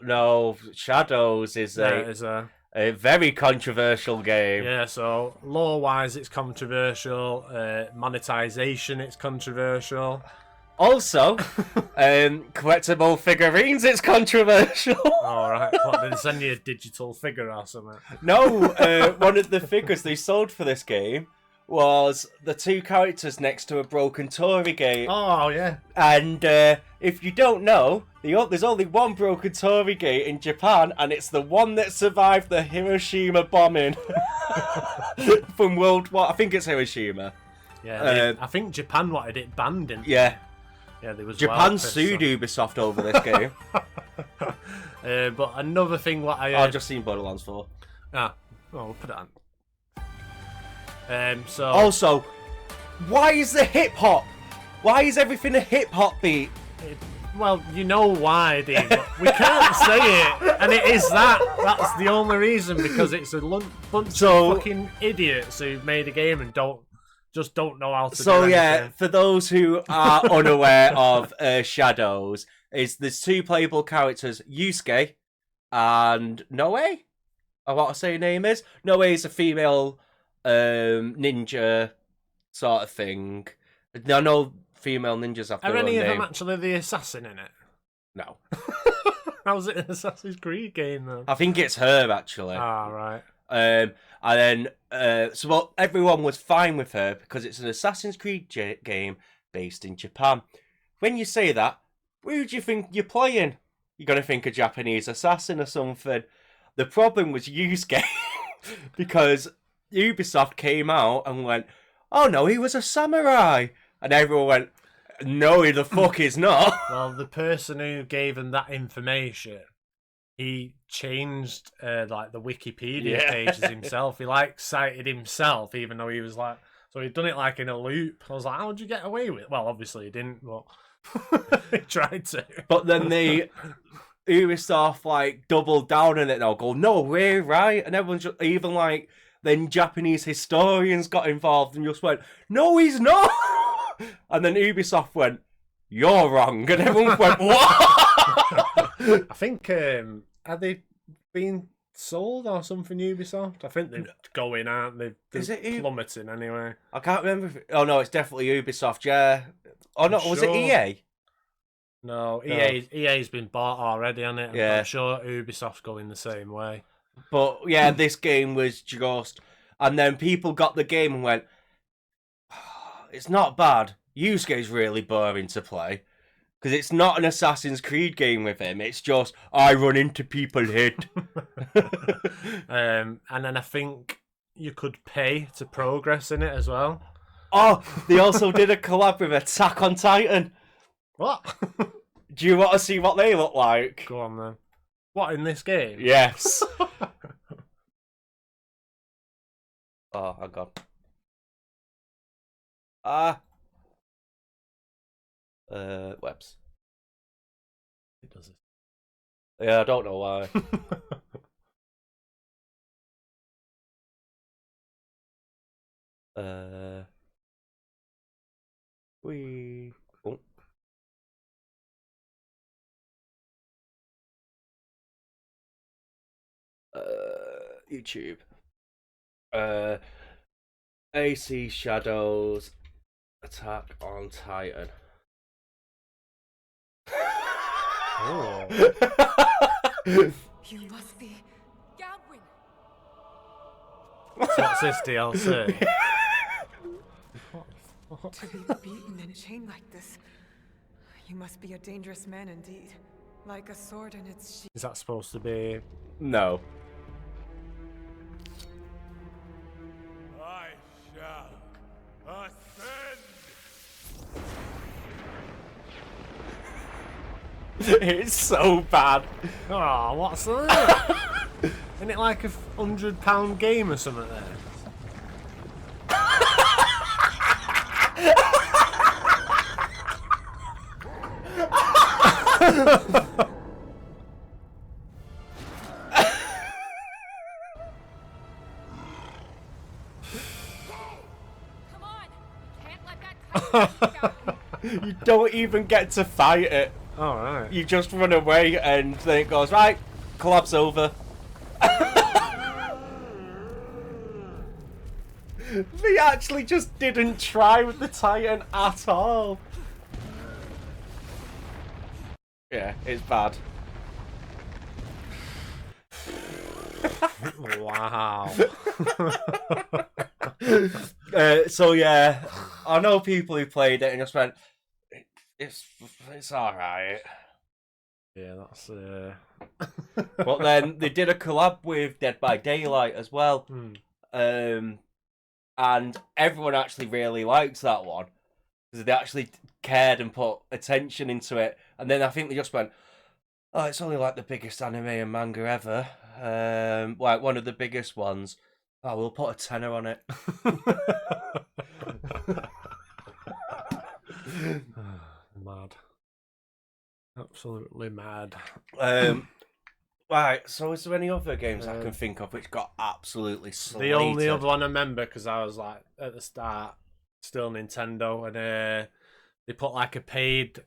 No, Shadows is a very controversial game. Yeah, so lore-wise, it's controversial. Monetization, it's controversial. Also, collectible figurines, it's controversial. All right, what, did they send you a digital figure or something? No, one of the figures they sold for this game was the 2 characters next to a broken Torii gate. Oh, yeah. And if you don't know, there's only one broken Torii gate in Japan, and it's the one that survived the Hiroshima bombing from World War. I think it's Hiroshima. Yeah, I think Japan wanted it banned, didn't they? Yeah. Yeah, there was Japan sued Ubisoft over this game. But another thing, what I've just seen Borderlands 4. We'll put it on. Also, why is the hip hop? Why is everything a hip hop beat? Well, you know why, Dean. We can't say it, and it is that. That's the only reason, because it's a bunch of fucking idiots who've made a game and don't know how to do anything. Yeah, for those who are unaware of Shadows, there's 2 playable characters, Yusuke and Noe. I want to say her name is. Noe is a female ninja sort of thing. I know female ninjas have their Are own any name. of them actually the assassin in it? No. How's it an Assassin's Creed game then? I think it's her actually. Ah, right. And then everyone was fine with her because it's an Assassin's Creed game based in Japan. When you say that, who do you think you're playing? You're gonna think a Japanese assassin or something. The problem was Yusuke because Ubisoft came out and went, "Oh no, he was a samurai," and everyone went, "No, he the fuck is not." Well, the person who gave him that information, he changed like the Wikipedia pages himself. He cited himself, even though he was like, so he'd done it like in a loop. I was like, how'd you get away with it? Well, obviously he didn't, but he tried to. But then Ubisoft like doubled down on it. They'll go, "No, we're right," and everyone's just, even like then Japanese historians got involved and just went, "No, he's not." And then Ubisoft went, "You're wrong," and everyone went, "What?" I think are they being sold or something, Ubisoft? I think they're going, aren't they? They're plummeting anyway. I can't remember. Oh no, it's definitely Ubisoft. Yeah. Oh no, was it EA? No, EA's been bought already on it. I'm sure Ubisoft's going the same way. But yeah, this game was just, and then people got the game and went, "It's not bad. Yusuke's really boring to play." Because it's not an Assassin's Creed game with him. It's just, I run into people, hit. And then I think you could pay to progress in it as well. Oh, they also did a collab with Attack on Titan. What? Do you want to see what they look like? Go on then. What, in this game? Yes. Oh, I got. Ah. Webs. It does it. Yeah, I don't know why. We. Oh. YouTube. AC Shadows Attack on Titan. Oh. You must be Gawain. So what's this DLC? To be beaten and chained like this, you must be a dangerous man indeed. Like a sword in its sheath. Is that supposed to be? No. I shall ascend. It's so bad. Oh, what's that? Isn't it like £100 game or something there? Come on! Can't let that titan take out. You don't even get to fight it. All right. You just run away and then it goes, right, collapse over. They actually just didn't try with the Titan at all. Yeah, it's bad. Wow. So yeah, I know people who played it and just went, it's alright. Yeah, that's. But then they did a collab with Dead by Daylight as well. And everyone actually really likes that one because they actually cared and put attention into it. And then I think they just went, "Oh, it's only like the biggest anime and manga ever, like one of the biggest ones. Oh, we'll put a tenner on it." Mad. Absolutely mad. Right. So, is there any other games I can think of which got absolutely slated? The only other one I remember, because I was like at the start, still Nintendo, and they put like a paid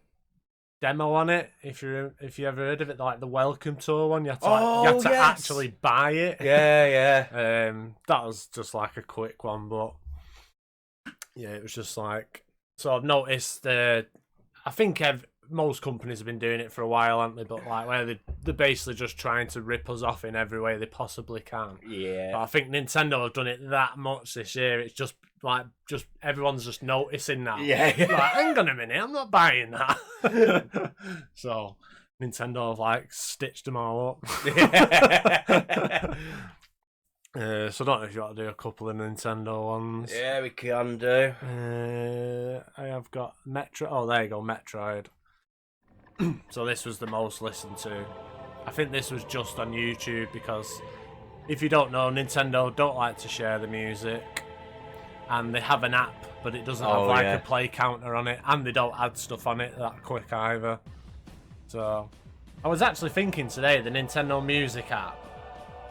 demo on it. If you ever heard of it, like the Welcome Tour one, you had to, yes. actually buy it. Yeah. That was just like a quick one, but yeah, it was just like. So I've noticed. I think most companies have been doing it for a while, haven't they? But like where they're basically just trying to rip us off in every way they possibly can. Yeah. But I think Nintendo have done it that much this year. It's just everyone's just noticing that. Yeah. Like, hang on a minute, I'm not buying that. So Nintendo have like stitched them all up. So I don't know if you want to do a couple of Nintendo ones. Yeah, we can do. I have got Metro. Oh, there you go, Metroid. So this was the most listened to. I think this was just on YouTube because if you don't know, Nintendo don't like to share the music, and they have an app, but it doesn't have like a play counter on it, and they don't add stuff on it that quick either. So I was actually thinking today, the Nintendo Music app,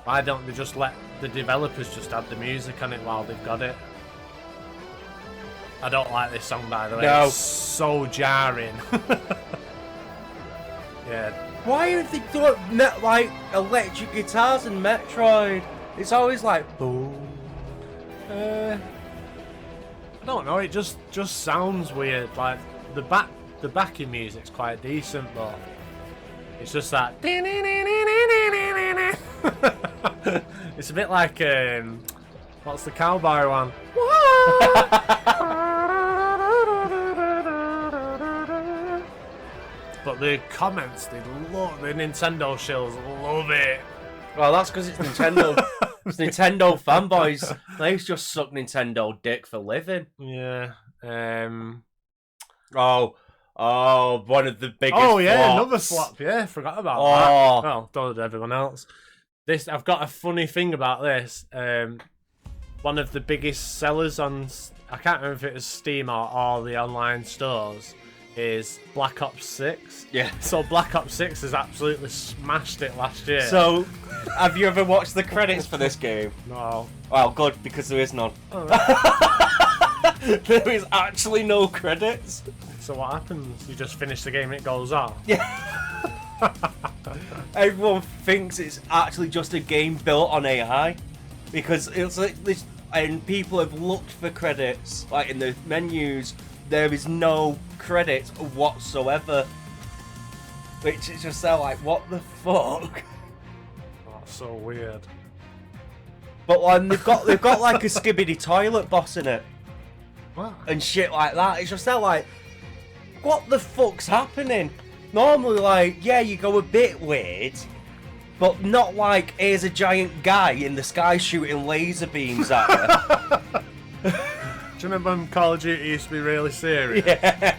why don't they just let the developers just add the music on it while they've got it? I don't like this song, by the way. No. It's so jarring. Yeah. Why have they done like electric guitars in Metroid? It's always like boom. I don't know. It just sounds weird. Like the backing music's quite decent, but it's just that. It's a bit like what's the cowboy one? But the comments, the Nintendo shills love it. Well, that's because it's Nintendo. It's Nintendo fanboys. They just suck Nintendo dick for living. Yeah. Oh, one of the biggest. Oh yeah, flops. another flop. Yeah, forgot about that. Well, don't everyone else. I've got a funny thing about this. one of the biggest sellers on, I can't remember if it was Steam or all the online stores, is Black Ops 6. Yeah. So Black Ops 6 has absolutely smashed it last year. So, have you ever watched the credits for this game? No. Well, good, because there is none. Oh. There is actually no credits. So what happens? You just finish the game and it goes off? Everyone thinks it's actually just a game built on AI, because it's like this, and people have looked for credits, like in the menus, there is no credits whatsoever. Which is just so like, what the fuck? That's so weird. But they've got like a Skibidi toilet boss in it What? and shit like that. It's just so like, what the fuck's happening? Normally, like, yeah, you go a bit weird, but not like, here's a giant guy in the sky shooting laser beams at you. Do you remember when Call of Duty used to be really serious? Yeah.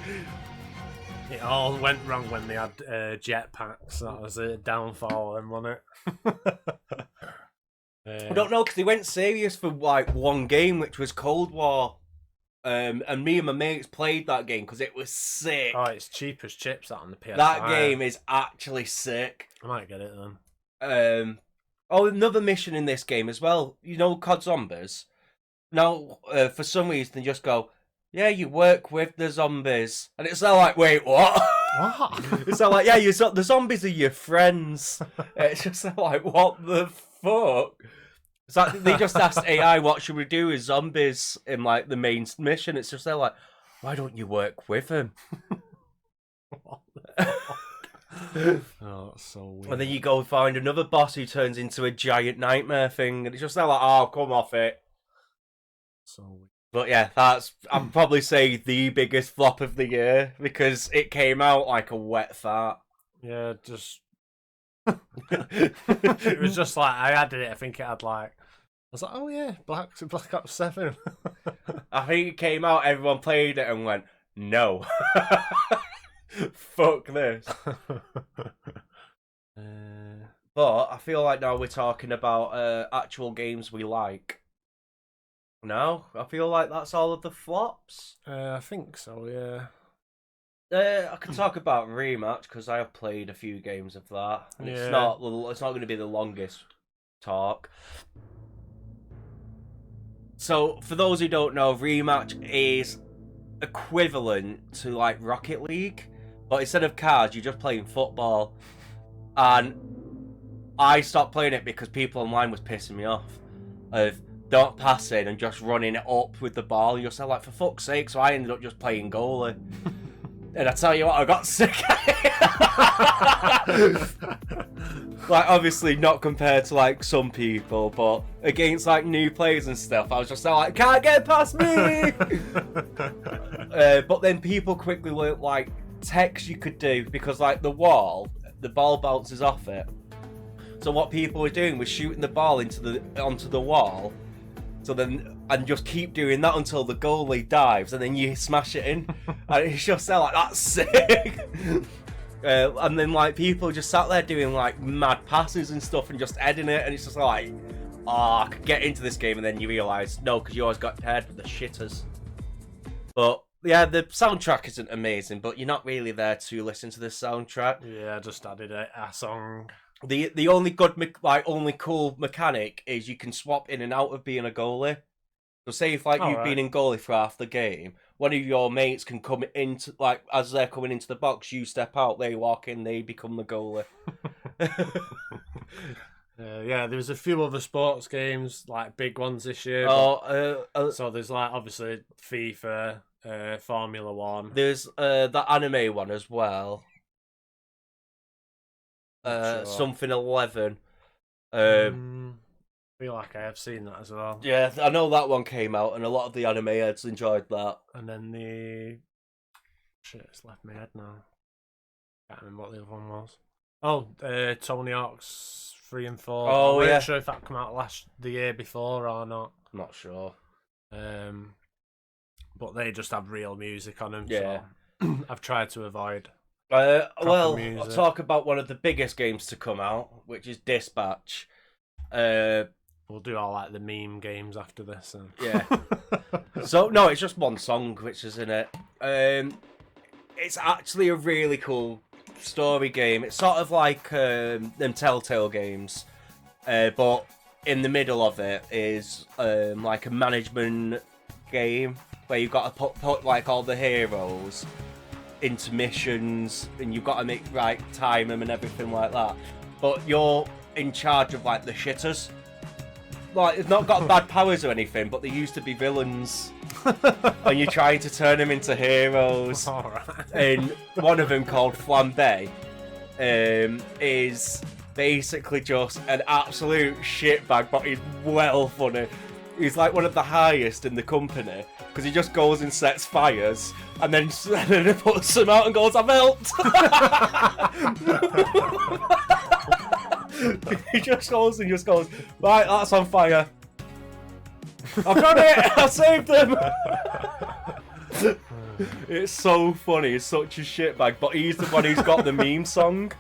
It all went wrong when they had jetpacks. That was a downfall, then, wasn't it? I don't know, because they went serious for like one game, which was Cold War. And me and my mates played that game because it was sick. Oh, it's cheap as chips that on the PS5. That game is actually sick. I might get it then. Oh, another mission in this game as well. You know COD Zombies? Now, for some reason, they just go, yeah, you work with the zombies. And it's all like, wait, what? What? It's all like, yeah, the zombies are your friends. It's just like, what the fuck? It's like they just asked AI, what should we do with zombies in like the main mission? It's just they're like, why don't you work with them? Oh, that's so weird. And then you go find another boss who turns into a giant nightmare thing, and it's just they're like, oh, come off it. So weird. But yeah, that's, I'd probably say, the biggest flop of the year, because it came out like a wet fart. Yeah, just... It was just like, I added it, I think it had like... I was like, oh yeah, Black Ops 7. I think it came out, everyone played it and went, no. Fuck this. But I feel like now we're talking about actual games we like. No, I feel like that's all of the flops. I think so, yeah. I can talk about Rematch because I have played a few games of that. And Yeah. It's not going to be the longest talk. So, for those who don't know, Rematch is equivalent to like Rocket League, but instead of cards, you're just playing football. And I stopped playing it because people online was pissing me off of don't pass in and just running it up with the ball. And you're just like, for fuck's sake. So I ended up just playing goalie. And I tell you what, I got sick at it. Like, obviously not compared to like some people, but against like new players and stuff, I was just like, can't get past me. But then people quickly learned like text you could do, because like the ball bounces off it. So what people were doing was shooting the ball onto the wall. So then, and just keep doing that until the goalie dives, and then you smash it in. And it's just like, that's sick. And then like people just sat there doing like mad passes and stuff and just heading it, and it's just like, I could get into this game, and then you realise, no, because you always got paired with the shitters. But yeah, the soundtrack isn't amazing, but you're not really there to listen to the soundtrack. Yeah, I just added a song. The only good, only cool mechanic is you can swap in and out of being a goalie. So say if like you've been in goalie for half the game, one of your mates can come into, like, as they're coming into the box, you step out, they walk in, they become the goalie. Yeah, there was a few other sports games, like big ones this year. So there's like obviously FIFA, Formula 1. There's that anime one as well. Sure. Something 11. I feel like I have seen that as well. Yeah, I know that one came out, and a lot of the anime heads enjoyed that. And then shit, it's left my head now. Can't remember what the other one was. Oh, Tony Hawk's 3 and 4. Oh, I'm yeah. not sure if that came out the year before or not. Not sure. But they just have real music on them. Yeah. So I've tried to avoid. Well, I'll music. talk about one of the biggest games to come out, which is Dispatch. We'll do all like the meme games after this. And... Yeah. So no, it's just one song which is in it. It's actually a really cool story game. It's sort of like them Telltale games, but in the middle of it is like a management game where you've got to put like all the heroes into missions, and you've got to make time them and everything like that. But you're in charge of like the shitters. Like, it's not got bad powers or anything, but they used to be villains. And you're trying to turn them into heroes. Alright. And one of them, called Flambe, is basically just an absolute shitbag, but he's well funny. He's like one of the highest in the company, because he just goes and sets fires, and then puts them out and goes, "I've helped!" He just goes and "Right, that's on fire. I've got it! I saved them!" It's so funny. It's such a shitbag, but he's the one who's got the meme song.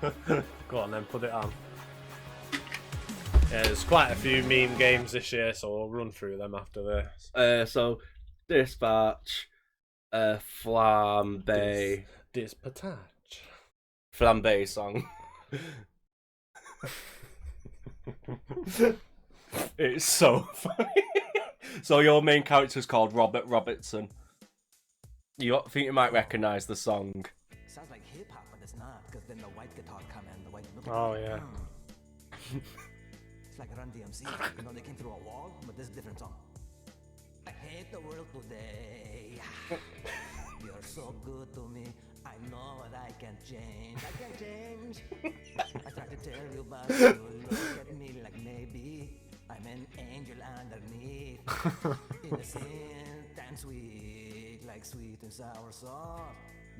Go on then, put it on. Yeah, there's quite a few meme games this year, so we'll run through them after this. So, Dispatch, Flambe. Dispatch. Flambe song. It's so funny. So your main character's called Robert Robertson. You think you might recognise the song? Sounds like hip hop, but it's not, because then the white guitar come in, the white look. Oh, yeah. It's like Run DMC, you know, they came through a wall, but this is a different song. I hate the world today. You're so good to me. I know that I can change. I can change. I try to tell you, but you look at me like maybe I'm an angel underneath. Innocent and sweet, like sweet and sour sauce.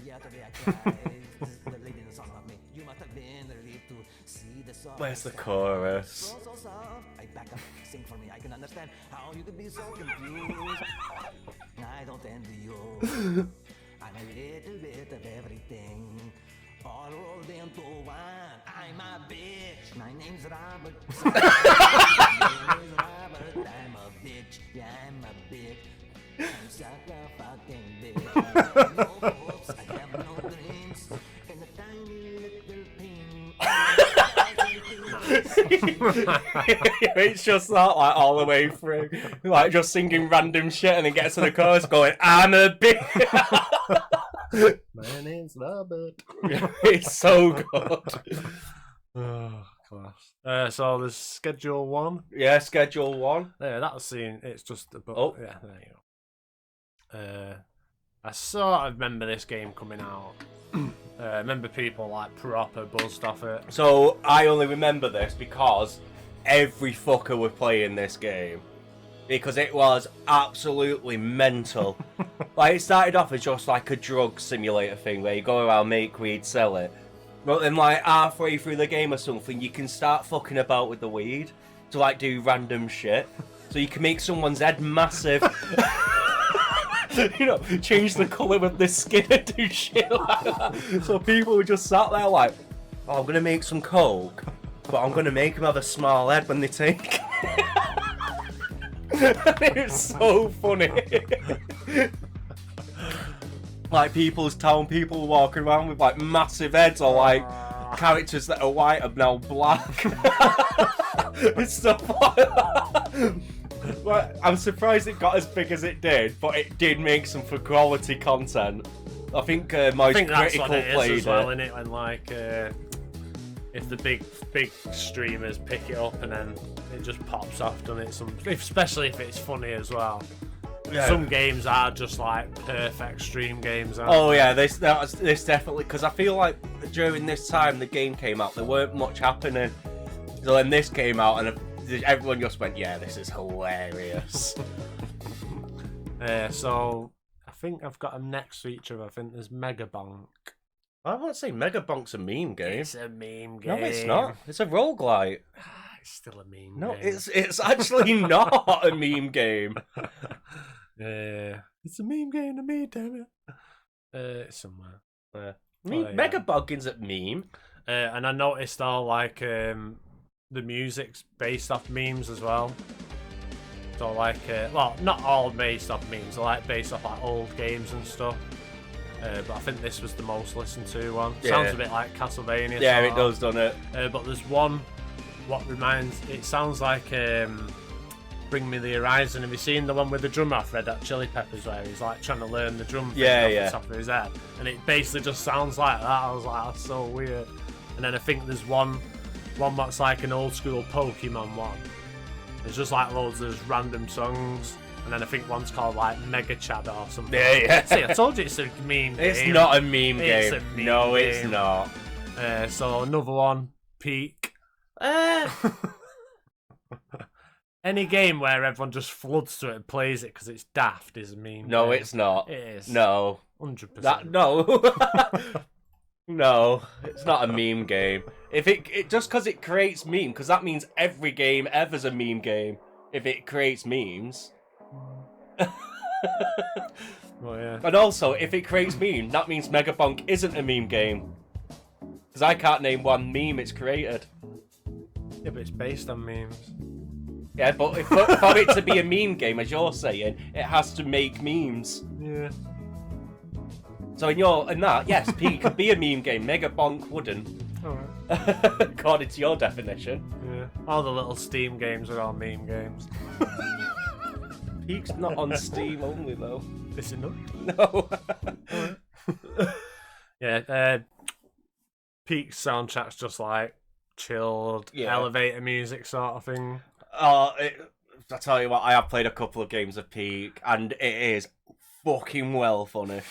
Yeah, today I cried. This is the lady in the song of me. You must have been relieved to see the song. Where's the chorus? So soft. I back up, sing for me. I can understand how you could be so confused. I don't envy you. I'm a little bit of everything, all rolled into one. I'm a bitch. My name's Robert. My name is Robert. I'm a bitch. Yeah, I'm a bitch. I'm such a fucking bitch. I have no hopes. I have no dreams. And a tiny little thing. It's just that, like, all the way through, like, just singing random shit, and then gets to the chorus going, "I'm a bitch." My name's Robert. It's so good. Oh, class. So there's Schedule 1. Yeah, Schedule 1. Yeah, that's seen. It's just a Oh. yeah, there you go. I sort of remember this game coming out. I remember people like proper buzzed off it. So I only remember this because every fucker were playing this game, because it was absolutely mental. Like, it started off as just like a drug simulator thing where you go around, make weed, sell it. But then, like, halfway through the game or something, you can start fucking about with the weed to, like, do random shit. So you can make someone's head massive. You know, change the colour of the skin and do shit like that. So people were just sat there like, "Oh, I'm gonna make some coke, but I'm gonna make them have a small head when they take." It's so funny. Like, people's town people walking around with like massive heads, or like characters that are white are now black. And stuff like that. But I'm surprised it got as big as it did, but it did make some for quality content. I think Moist I think that's Critical what it is played as well, it. innit? When like if the big streamers pick it up and then it just pops off, doesn't it? Especially if it's funny as well. Yeah. Some games are just like perfect stream games. Aren't Oh yeah, this definitely, because I feel like during this time the game came out, there weren't much happening. So then this came out and everyone just went, "Yeah, this is hilarious." So I think I've got a next feature. I think there's Megabonk. I won't say Megabonk's a meme game. It's a meme game. No, it's not. It's a roguelite. It's still a meme No, game. it's actually not a meme game. It's a meme game to me, damn it. It's somewhere. Yeah. yeah. Megabonk isn't meme. And I noticed all like the music's based off memes as well. So like, well, not all based off memes, they're like based off like old games and stuff. But I think this was the most listened to one. Yeah. Sounds a bit like Castlevania. Yeah, sort it of. does, doesn't it? But there's one, it sounds like Bring Me the Horizon. Have you seen the one with the drummer off Red Hot Chili Peppers where he's like trying to learn the drum thing off the top of his head? And it basically just sounds like that. I was like, that's so weird. And then I think there's one that's like an old school Pokemon one. It's just like loads of just random songs. And then I think one's called like Mega Chad or something. Yeah. See, I told you it's a meme It's game. not a meme It's game. a meme No, it's game. not. So another one, Peak. Any game where everyone just floods to it and plays it because it's daft is a meme. No, game. it's not. It is. No. 100%. No. No, it's not a meme game. If it just because it creates meme, because that means every game ever's a meme game. If it creates memes. Well, yeah. And also, if it creates meme, that means Megabonk isn't a meme game. Because I can't name one meme it's created. Yeah, but it's based on memes. Yeah, but for it to be a meme game, as you're saying, it has to make memes. Yeah. So in that, yes, Peak could be a meme game. Megabonk wouldn't. Alright. According to your definition. Yeah. All the little Steam games are all meme games. Peak's not on Steam only, though. This enough? No. Yeah, Peak's soundtrack's just like chilled, Yeah. elevator music sort of thing. I tell you what, I have played a couple of games of Peak, and it is fucking well funny.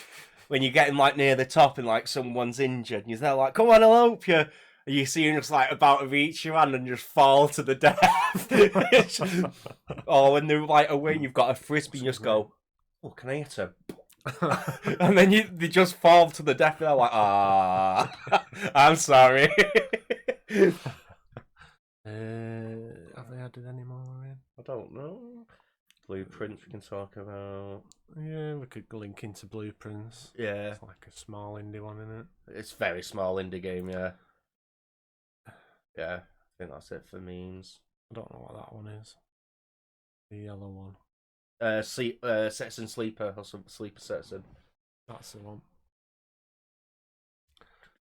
When you're getting like near the top and like someone's injured, and you're there like, "Come on, I'll help you." And you see him just like about to reach your hand and just fall to the death. Or when they're like away, and you've got a frisbee, and you just go, "Oh, can I hit him?" And then they just fall to the death. And they're like, "Ah, I'm sorry." Have they added any more in? I don't know. Blueprints we can talk about. Yeah, we could link into Blueprints. Yeah, It's like a small indie one, isn't it? it's a very small indie game. Yeah, yeah. I think that's it for memes. I don't know what that one is. The yellow one. Citizen Sleeper or some Sleeper Citizen. That's the one.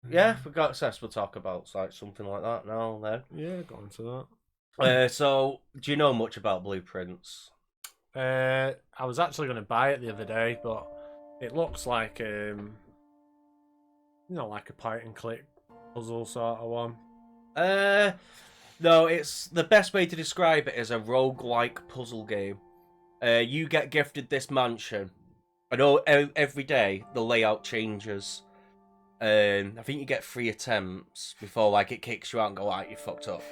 Yeah, we got access. We'll talk about like something like that now. Yeah, got into that. Then. So, do you know much about Blueprints? I was actually going to buy it the other day, but it looks like like a point and click puzzle sort of one. No, it's the best way to describe it is a roguelike puzzle game. You get gifted this mansion. I know every day the layout changes. I think you get 3 attempts before like it kicks you out and go, "Right, you fucked up."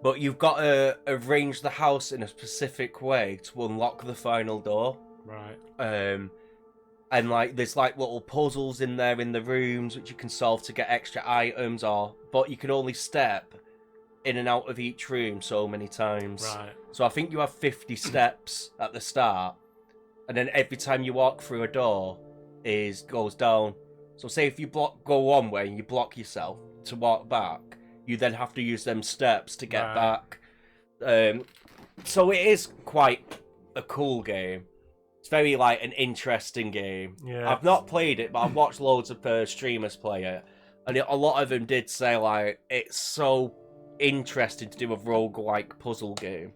But you've got to arrange the house in a specific way to unlock the final door. Right. And like there's like little puzzles in there in the rooms which you can solve to get extra items, but you can only step in and out of each room so many times. Right. So I think you have 50 steps at the start, and then every time you walk through a door goes down. So say if you go one way and you block yourself to walk back, you then have to use them steps to get back. So it is quite a cool game. It's very like an interesting game. Yeah. I've not played it, but I've watched loads of streamers play it, and a lot of them did say like it's so interesting to do a roguelike puzzle game.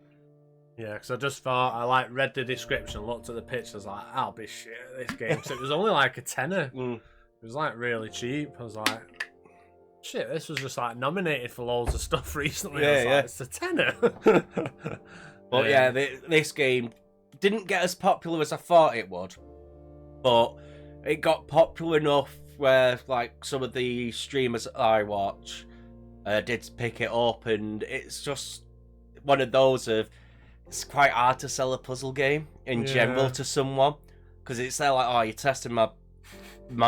Yeah, because I just thought I read the description, looked at the pictures, like I'll be shit at this game. So it was only like a tenner. Mm. It was like really cheap. I was like, shit, this was just like nominated for loads of stuff recently. I was like, it's a tenner. But yeah, this game didn't get as popular as I thought it would, but it got popular enough where like some of the streamers I watch did pick it up, and it's just one of those of it's quite hard to sell a puzzle game in general to someone because it's there like, "Oh, you're testing my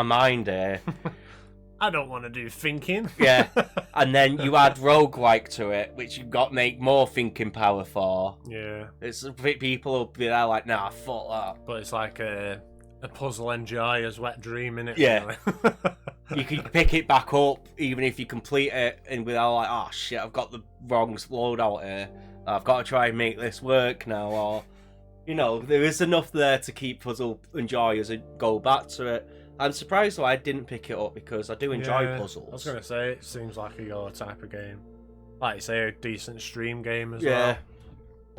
mind here." I don't want to do thinking. Yeah, and then you add roguelike to it, which you've got to make more thinking power for. Yeah, It's people will be there like, "Nah, fuck that." but it's like a puzzle enjoyer's wet dream, innit? Yeah. Really? You can pick it back up even if you complete it and without like, "Oh shit, I've got the wrong loadout here." I've got to try and make this work now, or you know, there is enough there to keep puzzle enjoyers and go back to it. I'm surprised though I didn't pick it up because I do enjoy Yeah, puzzles. I was gonna say it seems like a your type of game. Like you say, a decent stream game as Yeah.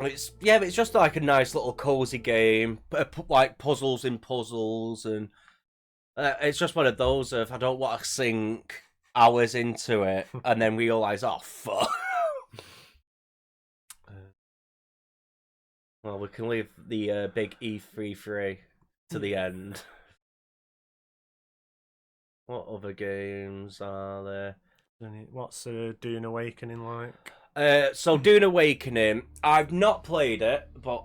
well. But it's just like a nice little cozy game, like puzzles in puzzles, and it's just one of those of I don't want to sink hours into it and then realise, oh fuck. Well, we can leave the big E33 to the end. What other games are there? What's Dune Awakening like? So Dune Awakening, I've not played it, but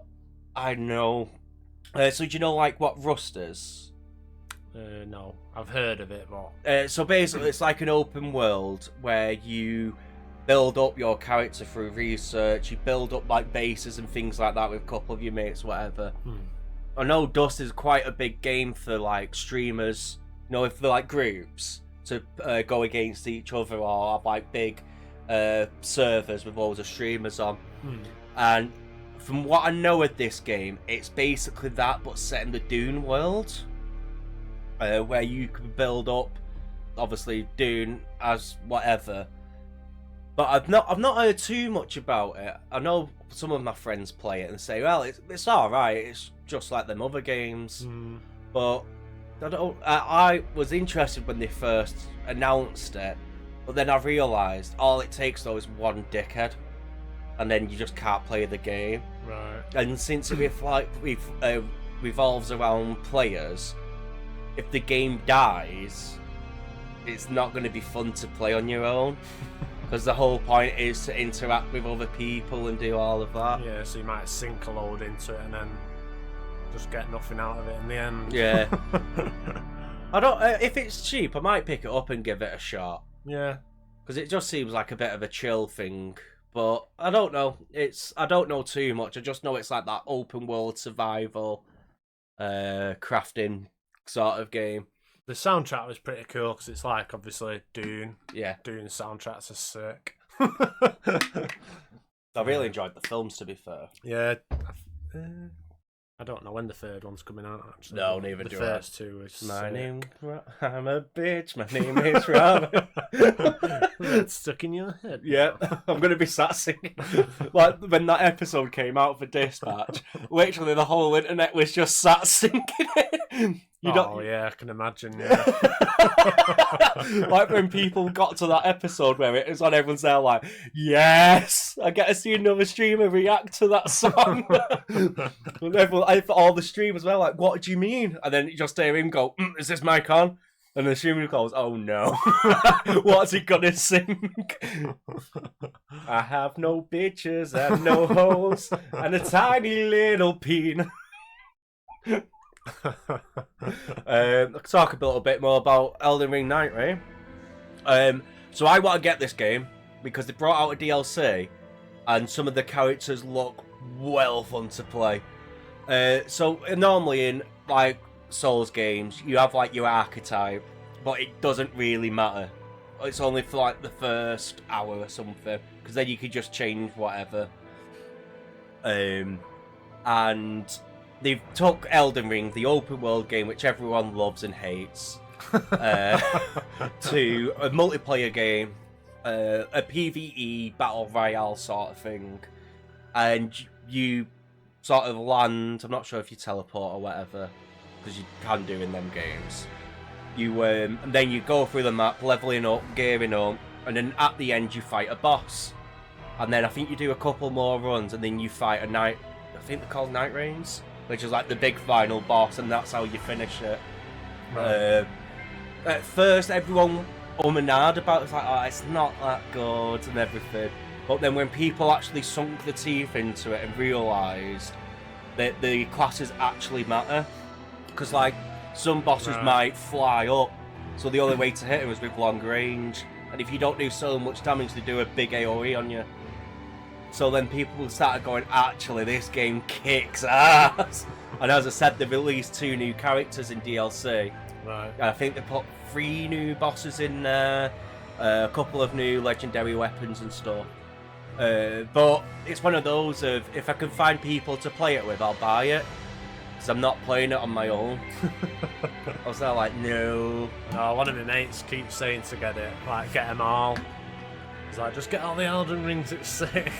I know. So do you know like what Rust is? No, I've heard of it, but So basically, it's like an open world where you build up your character through research. You build up like bases and things like that with a couple of your mates, whatever. I know Dust is quite a big game for like streamers. You know, if they're like groups to go against each other or have like big servers with loads of streamers on. And from what I know of this game, it's basically that, but set in the Dune world, where you can build up, obviously Dune as whatever. But I've not heard too much about it. I know some of my friends play it and say, well, it's all right. It's just like them other games. But I was interested when they first announced it, but then I realised all it takes though is one dickhead, and then you just can't play the game. right. And since it revolves around players, if the game dies, it's not going to be fun to play on your own. Because the whole point is to interact with other people and do all of that. Yeah, so you might sink a load into it and then just get nothing out of it in the end. Yeah. I don't. If it's cheap, I might pick it up and give it a shot. Yeah. Because it just seems like a bit of a chill thing. But I don't know. I don't know too much. I just know it's like that open world survival, crafting sort of game. The soundtrack was pretty cool because it's like obviously Dune. Yeah. Dune soundtracks are sick. I really enjoyed the films, to be fair. Yeah. I don't know when the third one's coming out, actually. No, neither the do I. first two is My sick. name, I'm a bitch. My name is Robert. That's stuck in your head. Yeah, I'm going to be sat singing. Like, when that episode came out for Dispatch, literally the whole internet was just sat singing it. Yeah, I can imagine, yeah. Like, when people got to that episode where it was on, everyone's there like, yes, I get to see another streamer react to that song. And everyone, all the streamers were like, what do you mean? And then you just hear him go, is this mic on? And the streamer goes, oh no, what's he gonna sing? I have no bitches and no hoes and a tiny little peen. I'll talk a little bit more about Elden Ring Night Rain. So I want to get this game because they brought out a DLC and some of the characters look well fun to play. So normally in like Souls games, you have like your archetype, but it doesn't really matter. It's only for like the first hour or something, because then you can just change whatever. And they've took Elden Ring, the open world game which everyone loves and hates, to a multiplayer game, a PvE battle royale sort of thing, and you sort of land. I'm not sure if you teleport or whatever, because you can do in them games. You and then you go through the map, leveling up, gearing up, and then at the end you fight a boss. And then I think you do a couple more runs, and then you fight a night. I think they're called Night Rains, which is like the big final boss, and that's how you finish it. Right. At first, everyone and ahed about it's like, oh, it's not that good and everything. But then when people actually sunk the teeth into it and realised that the classes actually matter, because like some bosses might fly up, so the only way to hit them is with long range, and if you don't do so much damage, they do a big AoE on you. So then people started going, actually, this game kicks ass. And as I said, they've released 2 new characters in DLC. Right. And I think they put 3 new bosses in there, a couple of new legendary weapons and stuff. But it's one of those of if I can find people to play it with, I'll buy it. Because I'm not playing it on my own. I was there like, no. One of my mates keeps saying to get it, like, get them all. He's like, just get all the Elden Rings, it's sick.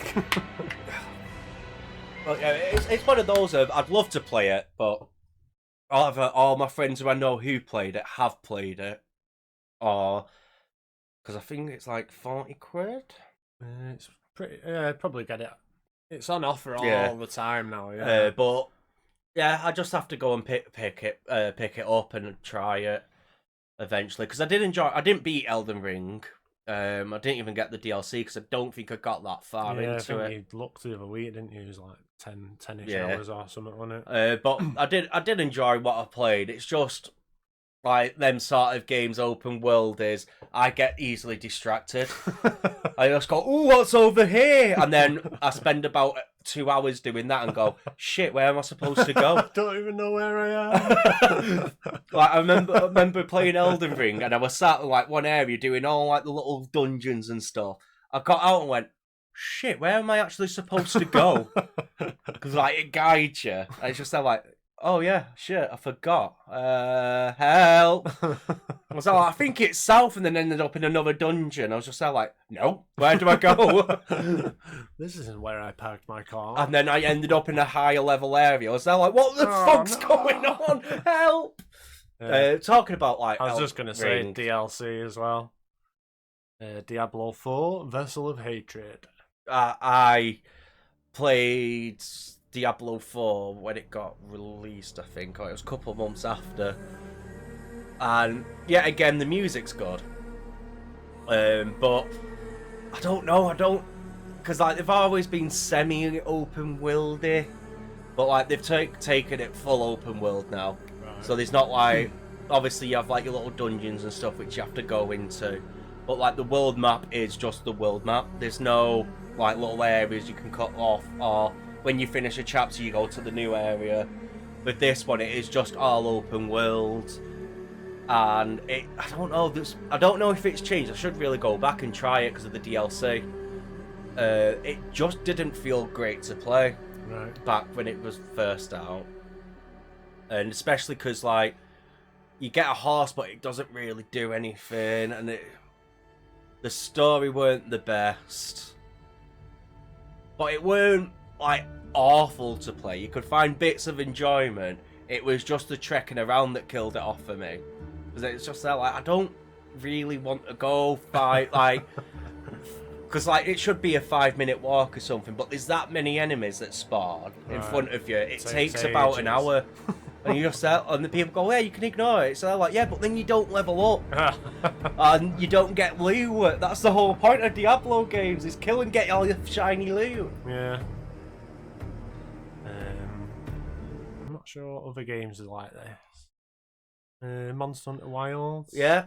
Well, yeah, it's one of those of I'd love to play it, but all my friends who I know who played it have played it. Or, because I think it's like 40 quid. It's pretty, probably get it. It's on offer all Yeah. the time now, yeah. But yeah, I just have to go and pick it up and try it eventually. Because I didn't beat Elden Ring. I didn't even get the DLC because I don't think I got that far I into think it. you looked the other week, didn't you? It was like 10-ish Yeah. hours or something on it. But I did enjoy what I played. It's just like them sort of games, open world is I get easily distracted. I just go, "Ooh, what's over here?" And then I spend about 2 hours doing that and go, "Shit, where am I supposed to go?" I don't even know where I am. Like I remember playing Elden Ring and I was sat in like one area doing all like the little dungeons and stuff. I got out and went, "Shit, where am I actually supposed to go?" Because like it guides you. And it's just like, "Oh yeah, shit, I forgot. Help!" I was like, "I think it's south," and then ended up in another dungeon. I was just like, "No, where do I go?" This isn't where I parked my car. And then I ended up in a higher level area. I was like, "What the fuck's going on? Help!" Yeah. Talking about like, I was just going to say Ring. DLC as well. Diablo 4, Vessel of Hatred. I played Diablo 4 when it got released, I think, or it was a couple of months after. And yet again, the music's good. But I don't know, because like they've always been semi-open worldy, but like they've taken it full open world now. Right. So there's not like, obviously you have like your little dungeons and stuff which you have to go into, but like the world map is just the world map. There's no like little areas you can cut off, or when you finish a chapter you go to the new area. With this one, it is just all open world, and I don't know if it's changed. I should really go back and try it because of the DLC. It just didn't feel great to play Right. back when it was first out, and especially because like you get a horse but it doesn't really do anything, and the story weren't the best, but it weren't like awful to play. You could find bits of enjoyment. It was just the trekking around that killed it off for me, because it's just that like I don't really want to go fight like. Because like it should be a 5-minute walk or something, but there's that many enemies that spawn in Right. front of you. It Takes takes about an ages. hour, and you just and the people go, "Yeah, you can ignore it." So they're like, "Yeah, but then you don't level up, and you don't get loot." That's the whole point of Diablo games: is kill and get all your shiny loot. Yeah. I'm not sure other games are like this. Monster Hunter Wilds. Yeah,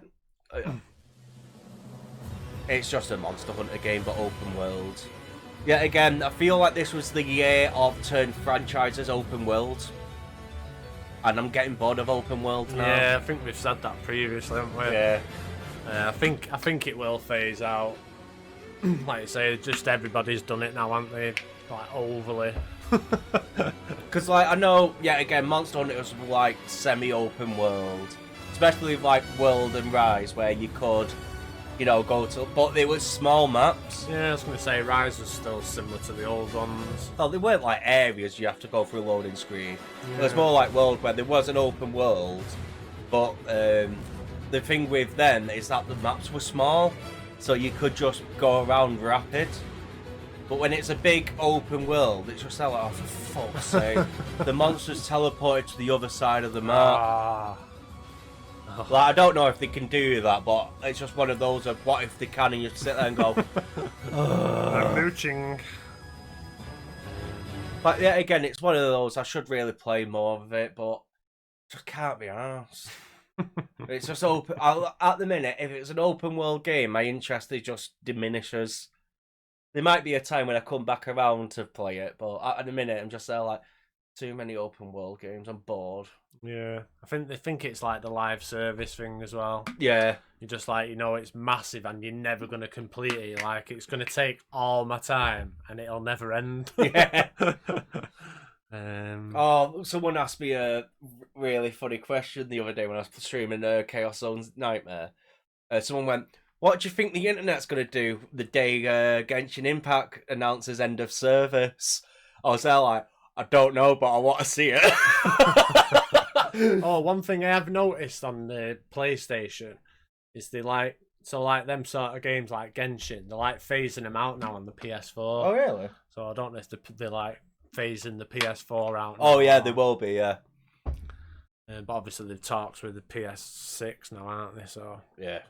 it's just a Monster Hunter game, but open world. Yeah, again, I feel like this was the year of turn franchises open world, and I'm getting bored of open world now. Yeah, I think we've said that previously, haven't we? Yeah. I think it will phase out. Like you say, just everybody's done it now, haven't they? Like overly. Because, like, I know, yeah, again, Monster Hunter was like semi-open world, especially like World and Rise, where you could, you know, go to, but they were small maps. Yeah, I was going to say Rise was still similar to the old ones. Well, they weren't like areas you have to go through a loading screen. It was Yeah. more like World, where there was an open world, but the thing with them is that the maps were small, so you could just go around rapid. But when it's a big open world, it's just like, oh, for fuck's sake. The monsters teleported to the other side of the map. Ah. Like, I don't know if they can do that, but it's just one of those of what if they can, and you sit there and go, I'm mooching. but yeah, again, it's one of those, I should really play more of it, but just can't be arsed. It's just open, at the minute, if it's an open world game, my interest just diminishes. There might be a time when I come back around to play it, but at the minute, I'm just there like, Too many open world games. I'm bored. Yeah, I think they think it's like the live service thing as well. Yeah. You're just like, it's massive and you're never going to complete it. You're like, it's going to take all my time and it'll never end. Yeah. um, Oh, someone asked me a really funny question the other day when I was streaming Chaos Zone's Nightmare. Someone went, what do you think the internet's going to do the day Genshin Impact announces end of service? I was there like, I don't know, but I want to see it. Oh, one thing I have noticed on the PlayStation is they like them sort of games like Genshin, they're like phasing them out now on the PS4. Oh, really? So I don't know if they're like phasing the PS4 out. Oh, now yeah, or- they will be, yeah. But obviously they've talks with the PS6 now, aren't they? So Yeah.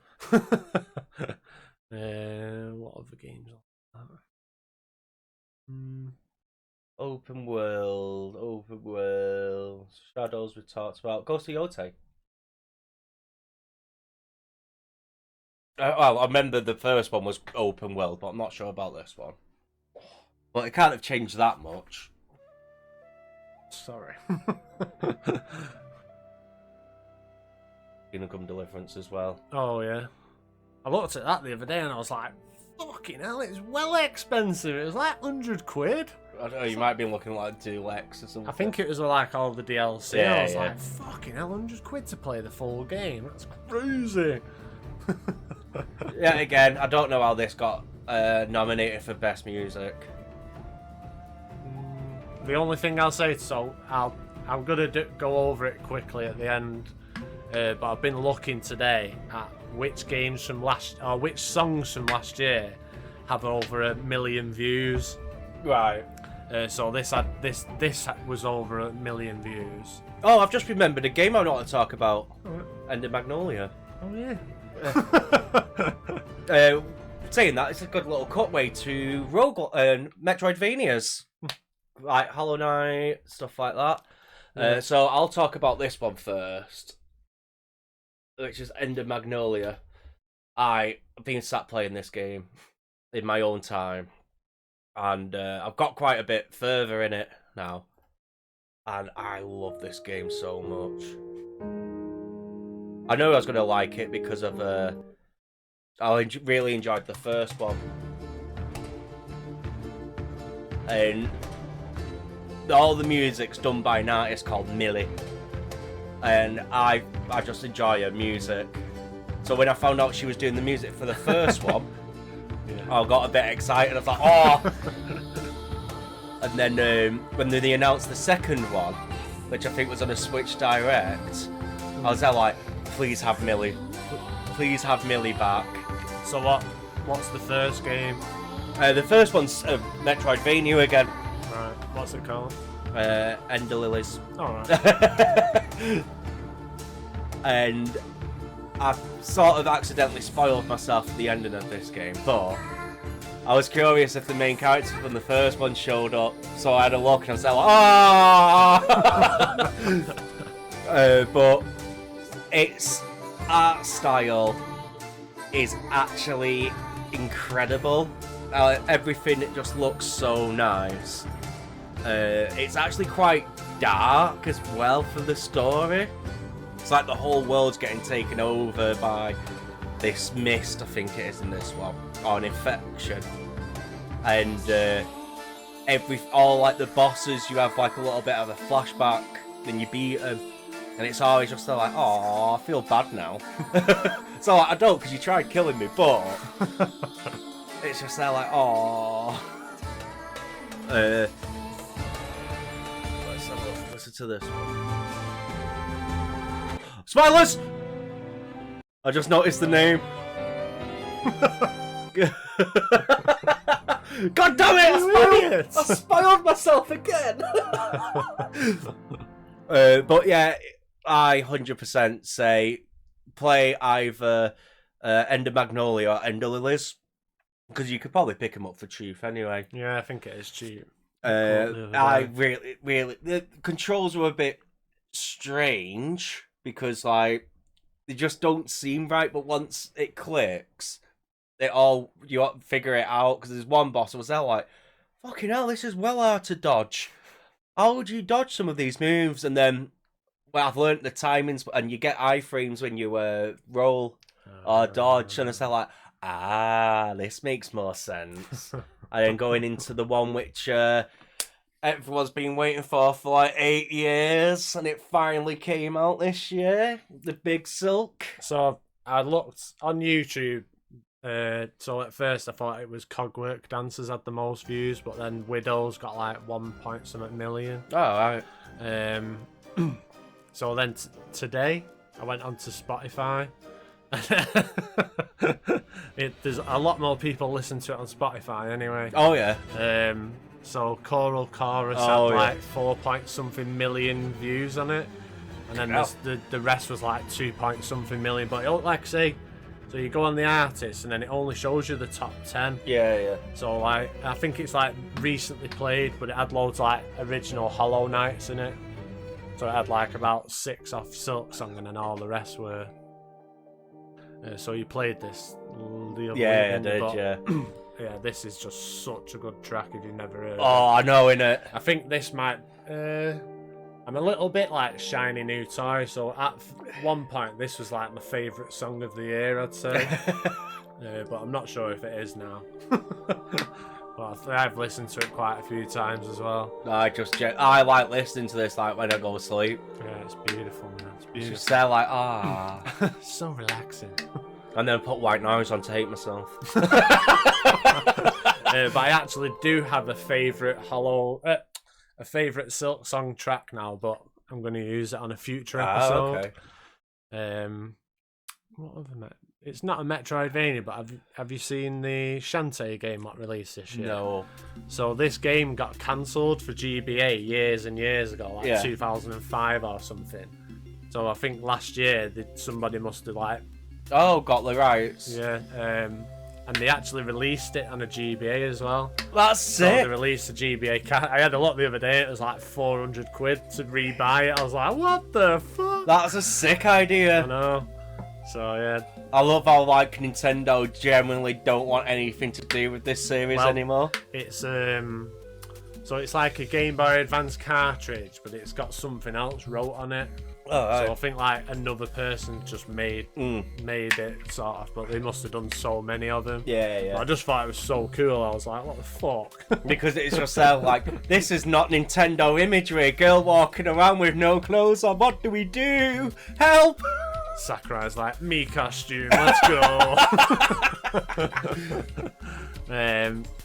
what other games? Open world. Shadows we talked about. Ghost of Yotei. Well, I remember the first one was open world, but I'm not sure about this one. But it can't have changed that much. Sorry. Kingdom Deliverance as well. Oh yeah, I looked at that the other day and I was like, "Fucking hell, it's well expensive." It was like £100. I don't know, you might be looking like Deluxe or something. I think it was like all the DLC. Yeah, I was yeah. like, "Fucking hell, £100 to play the full game? That's crazy." Yeah, again, I don't know how this got nominated for Best Music. The only thing I'll say, I'm gonna go over it quickly at the end. But I've been looking today at which songs from last year have over 1 million views. Right. So this was over 1 million views. Oh, I've just remembered a game I want to talk about. End of Magnolia. Oh yeah. Saying that, it's a good little cutaway to Metroidvanias. Like Hollow Knight, stuff like that. Yeah. So I'll talk about this one first, which is End of Magnolia. I've been sat playing this game in my own time, and I've got quite a bit further in it now, and I love this game so much. I know I was going to like it because of really enjoyed the first one, and all the music's done by an artist called Millie, and I just enjoy her music. So when I found out she was doing the music for the first one, I got a bit excited. I was like, oh! And then when they announced the second one, which I think was on a Switch Direct, I was there like, please have Millie. Please have Millie back. So what's the first game? The first one's Metroidvania again. Right. What's it called? Ender Lilies. Alright. And I've sort of accidentally spoiled myself at the ending of this game, but I was curious if the main character from the first one showed up, so I had a look and I was like, ah! But its art style is actually incredible. Everything, it just looks so nice. It's actually quite dark as well for the story. It's like the whole world's getting taken over by this mist, I think it is in this one, or an infection. And all like the bosses, you have like a little bit of a flashback, then you beat them, and it's always just like, oh, I feel bad now. So like, I don't, because you tried killing me, but it's just there like, oh. Let's have a listen to this one. Smilers! I just noticed the name. God damn it! I spoiled myself again. But yeah, I 100% say play either End of Magnolia or Ender Lilies, because you could probably pick them up for cheap anyway. Yeah, I think it is cheap. I really, the controls were a bit strange because like they just don't seem right. But once it clicks, you figure it out. Because there's one boss I was there like, fucking hell, this is well hard to dodge. how would you dodge some of these moves? And then, well, I've learnt the timings, and you get iframes when you roll or dodge, and it's like, this makes more sense. And then going into the one which everyone's been waiting for like 8 years, and it finally came out this year, the Big Silk. So I looked on YouTube. So at first I thought it was Cogwork Dancers had the most views, but then Widow's got like 1 million. Oh, right. So then today I went onto Spotify. There's a lot more people listen to it on Spotify anyway. Oh, yeah. So Choral Chorus had like 4 point something million views on it, and then the rest was like 2 point something million. But it looked like, say, so you go on the artists and then it only shows you the top 10. Yeah. So like I think it's like recently played, but it had loads like original Hollow Knights in it. So it had like about 6 off Silk Song, and then all the rest were. So you played this the other Yeah, weekend, I did, but, yeah. yeah, this is just such a good track if you've never heard it. Oh, I know, innit? I think this might. I'm a little bit like shiny new toy, so at one point this was like my favourite song of the year, I'd say. But I'm not sure if it is now. But I've listened to it quite a few times as well. I like listening to this like when I go to sleep. Yeah, it's beautiful, man. It's It's beautiful. just there like, So relaxing. and then put White Noise on to hate myself. But I actually do have a favourite a favourite Silk Song track now, but I'm going to use it on a future episode. Okay. What other it's not a Metroidvania, but have you seen the Shantae game that released this year? No. So this game got cancelled for GBA years and years ago, like 2005 or something. So I think last year somebody must have like got the rights. yeah, and they actually released it on a GBA as well. That's So they sick. released a GBA. I had a look the other day. It was like 400 quid to rebuy it. I was like, what the fuck? That's a sick I idea. know. So yeah, I love how like Nintendo genuinely don't want anything to do with this series anymore. it's so it's like a Game Boy Advance cartridge, but it's got something else wrote on it. Oh, So I think like another person just made it sort of, but they must have done so many of them. yeah. But I just thought it was so cool. I was like, what the fuck? Because it's just like, this is not Nintendo imagery. Girl walking around with no clothes on. What do we do? Help! Sakurai's like, me costume, let's go.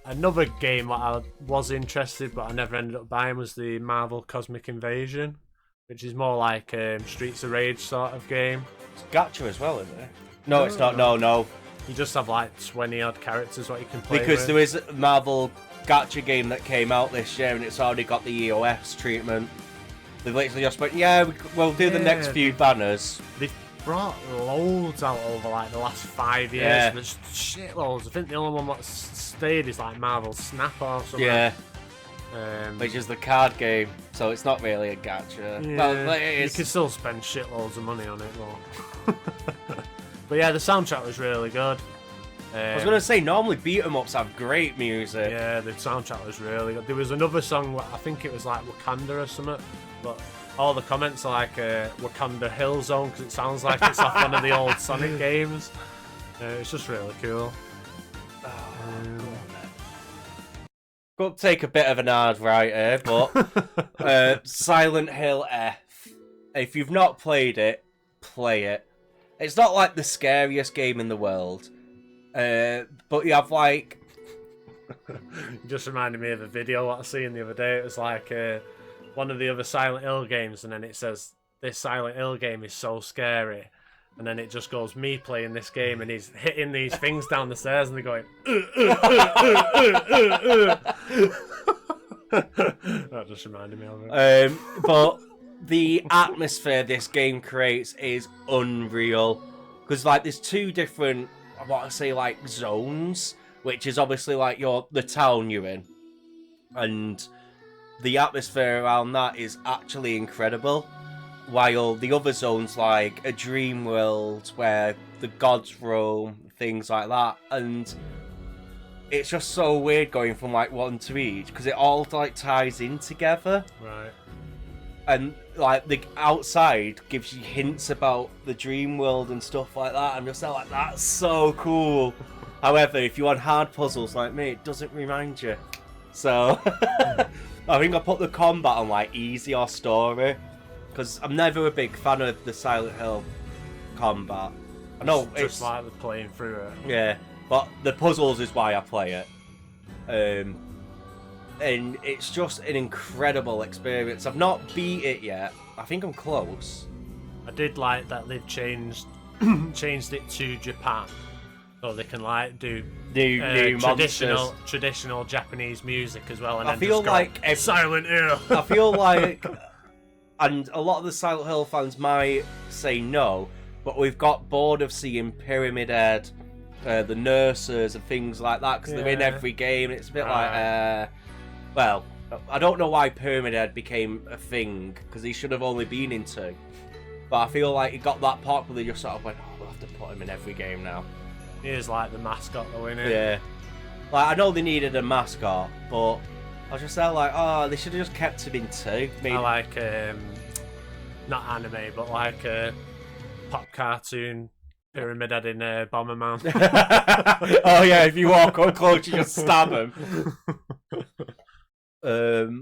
Another game that I was interested but I never ended up buying was the Marvel Cosmic Invasion, which is more like Streets of Rage sort of game. It's gacha as well, isn't it? No, it's not. No. You just have like 20 odd characters what you can play Because with. there is a Marvel gacha game that came out this year and it's already got the EOS treatment. They've literally just went, we'll do the next few banners. They've brought loads out over like the last 5 years. Yeah. There's shitloads. I think the only one that's stayed is like Marvel Snap or something. Yeah, Um, which is the card game, so it's not really a gacha. yeah, Well, it you is. can still spend shitloads of money on it, but but yeah, the soundtrack was really good. I was gonna say, normally beat 'em ups have great music. Yeah, the soundtrack was really good. There was another song, I think it was like Wakanda or something, but all the comments are like Wakanda Hill Zone because it sounds like it's off one of the old Sonic games. It's just really cool. Go take a bit of an hard right here, but Silent Hill F. If you've not played it, play it. It's not like the scariest game in the world, but you have like. It just reminded me of a video that I seen the other day. It was like one of the other Silent Hill games, and then it says, this Silent Hill game is so scary. And then it just goes, me playing this game, and he's hitting these things down the stairs, and they're going, That just reminded me of it. But the atmosphere this game creates is unreal. Because like there's two different, I want to say like zones, which is obviously like the town you're in. And the atmosphere around that is actually incredible. While the other zone's like a dream world where the gods roam, things like that. And it's just so weird going from like one to each because it all like ties in together. Right. And like the outside gives you hints about the dream world and stuff like that. I'm just like, that's so cool. However, if you want hard puzzles like me, it doesn't remind you. So I think I put the combat on like easy or story because I'm never a big fan of the Silent Hill combat. I know Just it's like the playing through it. yeah, but the puzzles is why I play it. And it's just an incredible experience. I've not beat it yet. I think I'm close. I did like that they've changed it to Japan, so they can like do New monsters. traditional Japanese music as well. And I then feel just go, like Silent Hill. I feel like, and a lot of the Silent Hill fans might say no, but we've got bored of seeing Pyramid Head, the nurses, and things like that because they're in Yeah. every game. And it's a bit Right. like, well, I don't know why Pyramid Head became a thing because he should have only been in 2. But I feel like he got that popular, they just sort of went, oh, we'll have to put him in every game now. He is like the mascot though, isn't he? Yeah. Like, I know they needed a mascot, but I was just there like, oh, they should have just kept him in 2. I like not anime, but like pop cartoon Pyramid Head in Bomberman. Oh yeah, if you walk up close, you just stab him.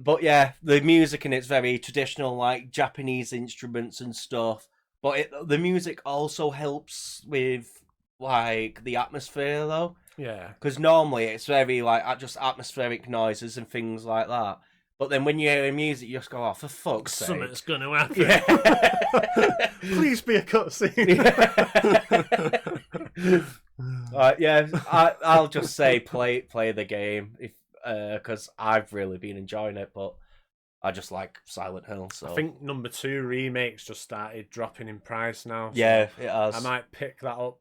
But yeah, the music in it's very traditional, like Japanese instruments and stuff. But the music also helps with like the atmosphere, though, Yeah. because normally it's very like just atmospheric noises and things like that. But then when you hear music, you just go, "Oh, for fuck's sake!" Something's gonna happen. Yeah. Please be a cutscene. Yeah, I'll just say play the game if because I've really been enjoying it, but I just like Silent Hill. So I think number 2 remakes just started dropping in price now. So yeah, it has. I might pick that up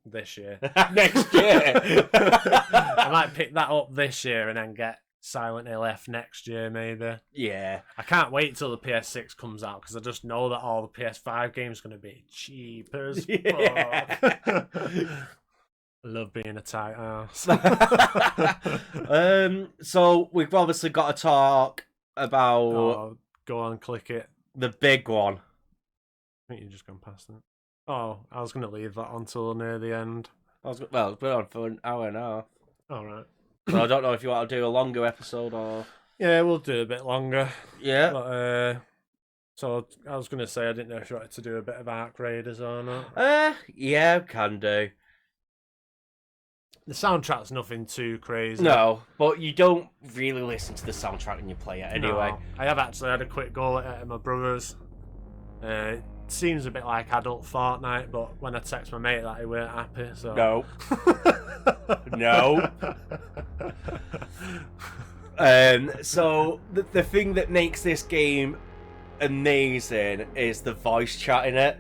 this year. Next year. I might pick that up this year and then get Silent Hill F next year, maybe. Yeah. I can't wait till the PS6 comes out because I just know that all the PS5 games are going to be cheap as Yeah. fuck. I love being a tight ass. So we've obviously got to talk about Oh, go on, click it. the big one. I think you've just gone past it. Oh, I was going to leave that until near the end. Well, it's been on for an hour and a half. All right. So I don't know if you want to do a longer episode or Yeah, we'll do a bit longer. yeah. But, so I was going to say I didn't know if you wanted to do a bit of Ark Raiders or not. Yeah, can do. The soundtrack's nothing too crazy. No, but you don't really listen to the soundtrack when you play it anyway. No, I have actually had a quick go at it at my brother's. It seems a bit like adult Fortnite, but when I text my mate that, he weren't happy. So No. No. So the thing that makes this game amazing is the voice chat in it.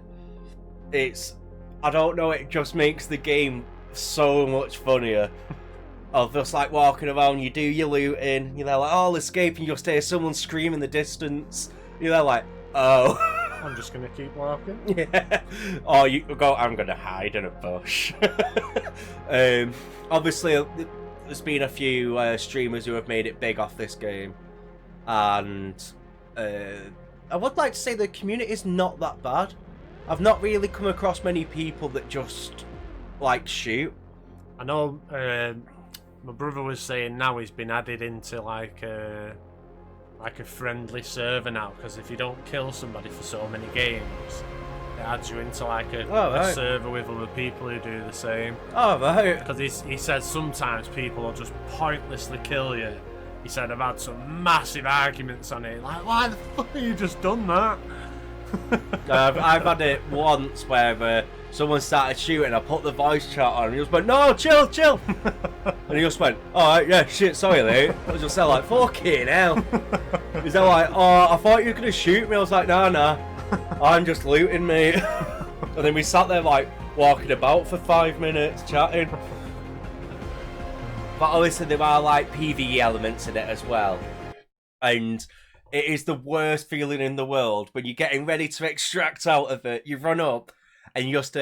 I don't know, it just makes the game so much funnier. Of just like walking around, you do your looting, you're there like, oh, I'll escape, and you just hear someone scream in the distance. You're there like, oh. I'm just gonna keep walking. Yeah. Or you go, I'm gonna hide in a bush. Obviously, there's been a few streamers who have made it big off this game, and I would like to say the community is not that bad. I've not really come across many people that just like shoot. I know my brother was saying now he's been added into like a friendly server now, because if you don't kill somebody for so many games, it adds you into like a right. server with other people who do the same. Oh, right. Because he says sometimes people will just pointlessly kill you. He said I've had some massive arguments on it. Like, why the fuck have you just done that? I've had it once where someone started shooting, I put the voice chat on, and he just went, no, chill. And he just went, alright, yeah, shit, sorry, mate. I was just there like, fucking hell. He's there like, oh, I thought you were going to shoot me. I was like, nah, I'm just looting, mate. And then we sat there like, walking about for 5 minutes, chatting. But obviously there are like PvE elements in it as well. And it is the worst feeling in the world when you're getting ready to extract out of it. You run up and you just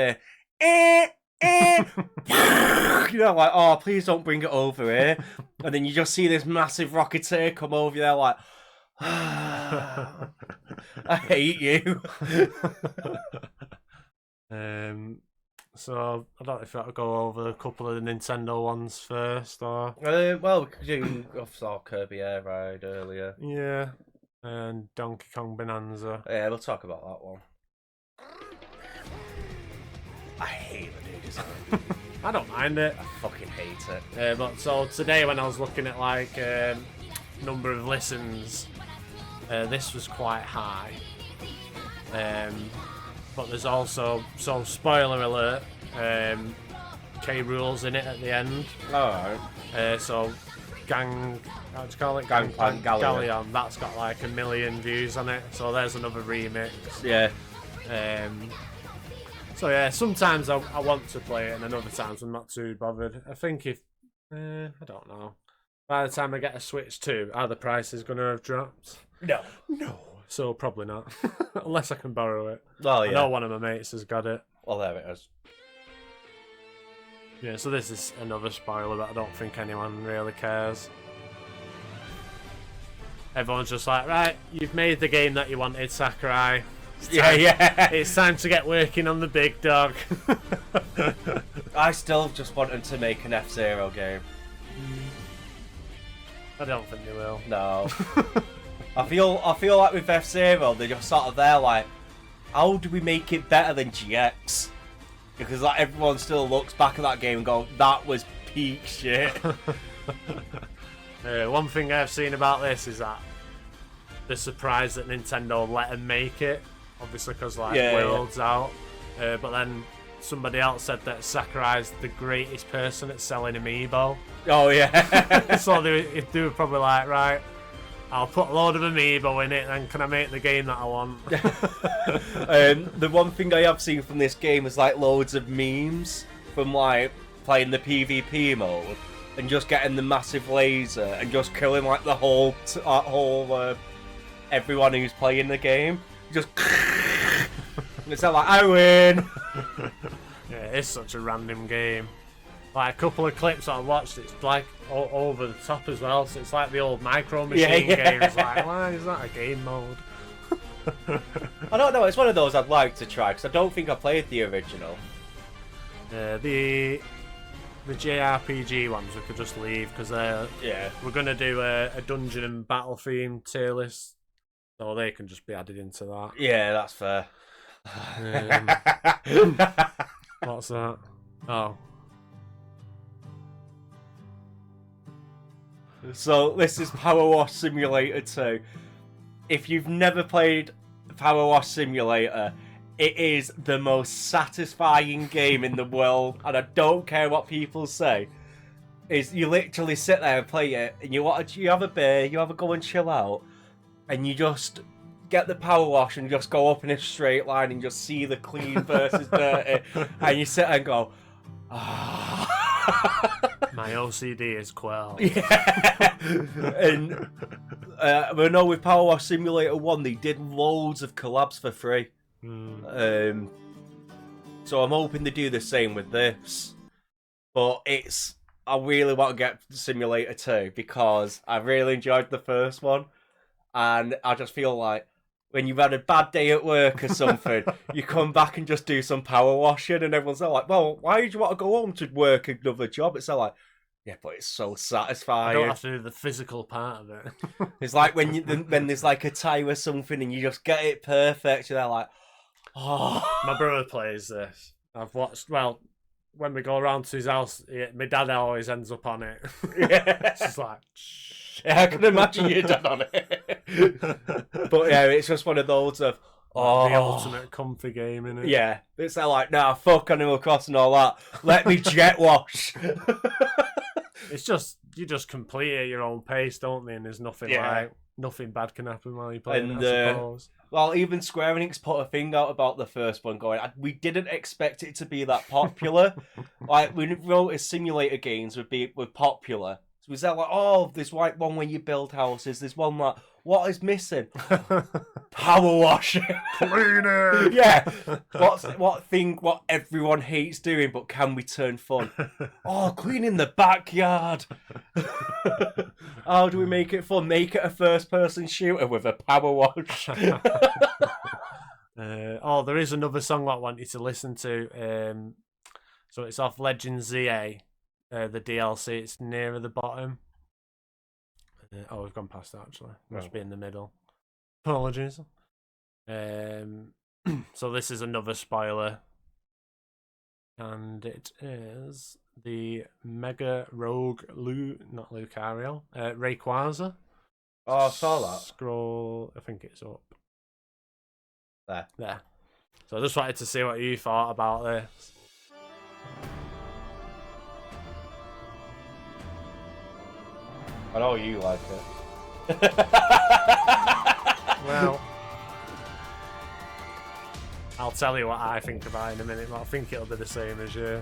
You know, like, oh, please don't bring it over here. And then you just see this massive rocketeer come over there, like, I hate you. So I don't know if I could go over a couple of the Nintendo ones first, or Well, we could do saw Kirby Air Ride earlier. yeah, and Donkey Kong Bonanza. Yeah, we'll talk about that one. I hate the new design. I don't mind it. I fucking hate it. But so today when I was looking at like number of listens, this was quite high. But there's also, so spoiler alert, K. Rool's in it at the end. Alright. So how do you call it? Gangplank Galleon. That's got like 1 million views on it. So there's another remix. Yeah. So yeah, sometimes I want to play it, and then other times I'm not too bothered. I think if I don't know, by the time I get a Switch 2, are the prices going to have dropped? No. So probably not, unless I can borrow it. Oh, I yeah. know one of my mates has got it. Well, there it is. Yeah, so this is another spoiler, but I don't think anyone really cares. Everyone's just like, right, you've made the game that you wanted, Sakurai. Yeah. It's time to get working on the big dog. I still just want them to make an F-Zero game. I don't think they will. No. I feel like with F-Zero, they're just sort of there like, how do we make it better than GX? Because like everyone still looks back at that game and go, that was peak shit. One thing I've seen about this is that they're surprised that Nintendo let them make it. Obviously, because like World's out. But then somebody else said that Sakurai's the greatest person at selling amiibo. Oh yeah. So they were probably like, right, I'll put a load of amiibo in it, and can I make the game that I want? The one thing I have seen from this game is like loads of memes from like playing the PvP mode and just getting the massive laser and just killing like the whole everyone who's playing the game. Just it's like I win. Yeah, it's such a random game. Like a couple of clips I watched, it's like over the top as well. So it's like the old Micro Machine games. Like, why is that a game mode? I don't know. It's one of those I'd like to try because I don't think I played the original. The JRPG ones we could just leave because we're gonna do a dungeon and battle theme tier list, so they can just be added into that. Yeah, that's fair. What's that? Oh. So this is Power Wash Simulator 2. If you've never played Power Wash Simulator, it is the most satisfying game in the world, and I don't care what people say. Is you literally sit there and play it, and you have a beer, you have a go and chill out, and you just get the power wash and just go up in a straight line and just see the clean versus dirty, and you sit there and go, ah. My OCD is quelled. Yeah. And we know with Power Wash Simulator 1 they did loads of collabs for free. So I'm hoping they do the same with this. But I really want to get Simulator 2 because I really enjoyed the first one. And I just feel like when you've had a bad day at work or something, you come back and just do some power washing, and everyone's like, well, why do you want to go home to work another job? It's like, yeah, but it's so satisfying. I don't have to do the physical part of it. It's like when there's like a tie or something and you just get it perfect, and they're like, oh. My brother plays this. I've watched, well, when we go around to his house, my dad always ends up on it. Yeah. It's just like, yeah, I can imagine your dad on it. But yeah, it's just one of those of, the ultimate comfy game, innit? Yeah, it's like, nah, fuck Animal Crossing and all that. Let me jet wash. It's just, you just complete it at your own pace, don't they? And there's nothing nothing bad can happen while you're playing, I suppose. Well, even Square Enix put a thing out about the first one going, we didn't expect it to be that popular. Like, we wrote as simulator games would popular. Was that like, oh, there's like one where you build houses, there's one like, what is missing? Power washing. Cleaning. Yeah. What everyone hates doing, but can we turn fun? Oh, cleaning the backyard. How do we make it fun? Make it a first-person shooter with a power wash. There is another song I want you to listen to. So it's off Legend ZA, the DLC. It's nearer the bottom. We've gone past that actually. Must be in the middle. Apologies. So this is another spoiler, and it is the Mega Rogue not Lucario, Rayquaza. Oh, I saw that. Scroll, I think it's up. There. So I just wanted to see what you thought about this. I know you like it. Well, I'll tell you what I think about it in a minute, but I think it'll be the same as you.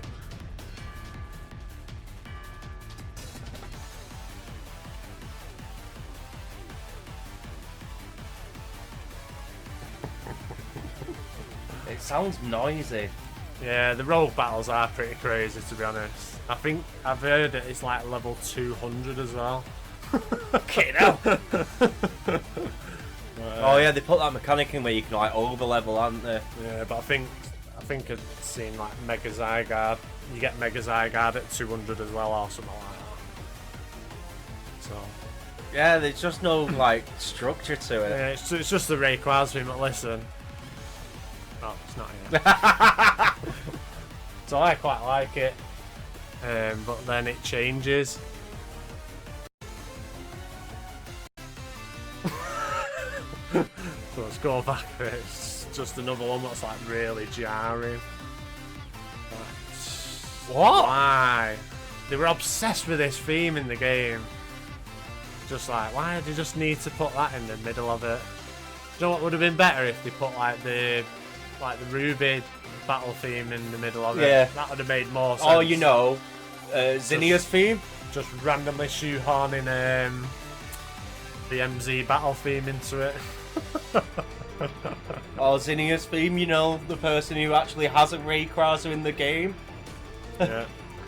It sounds noisy. Yeah, the rogue battles are pretty crazy, to be honest. I think I've heard that it's like level 200 as well. Okay, now. Oh yeah, they put that mechanic in where you can like over level, aren't they? Yeah, but I think I've seen like Mega Zygarde. You get Mega Zygarde at 200 as well, or something like that. So Yeah, there's just no like structure to it. yeah, it's just the Rayquaza thing. But listen, oh, it's not here. So I quite like it, but then it changes. So let's go back to it. It's just another one that's like really jarring. What? Why? They were obsessed with this theme in the game. Just like, why do you just need to put that in the middle of it? Do you know what would have been better if they put like the Ruby battle theme in the middle of it? Yeah. That would have made more sense. Oh, you know, Zinnia's theme. Just randomly shoehorning the MZ battle theme into it. Or Zinnia's theme, you know, the person who actually has a Rayquaza in the game. Yeah.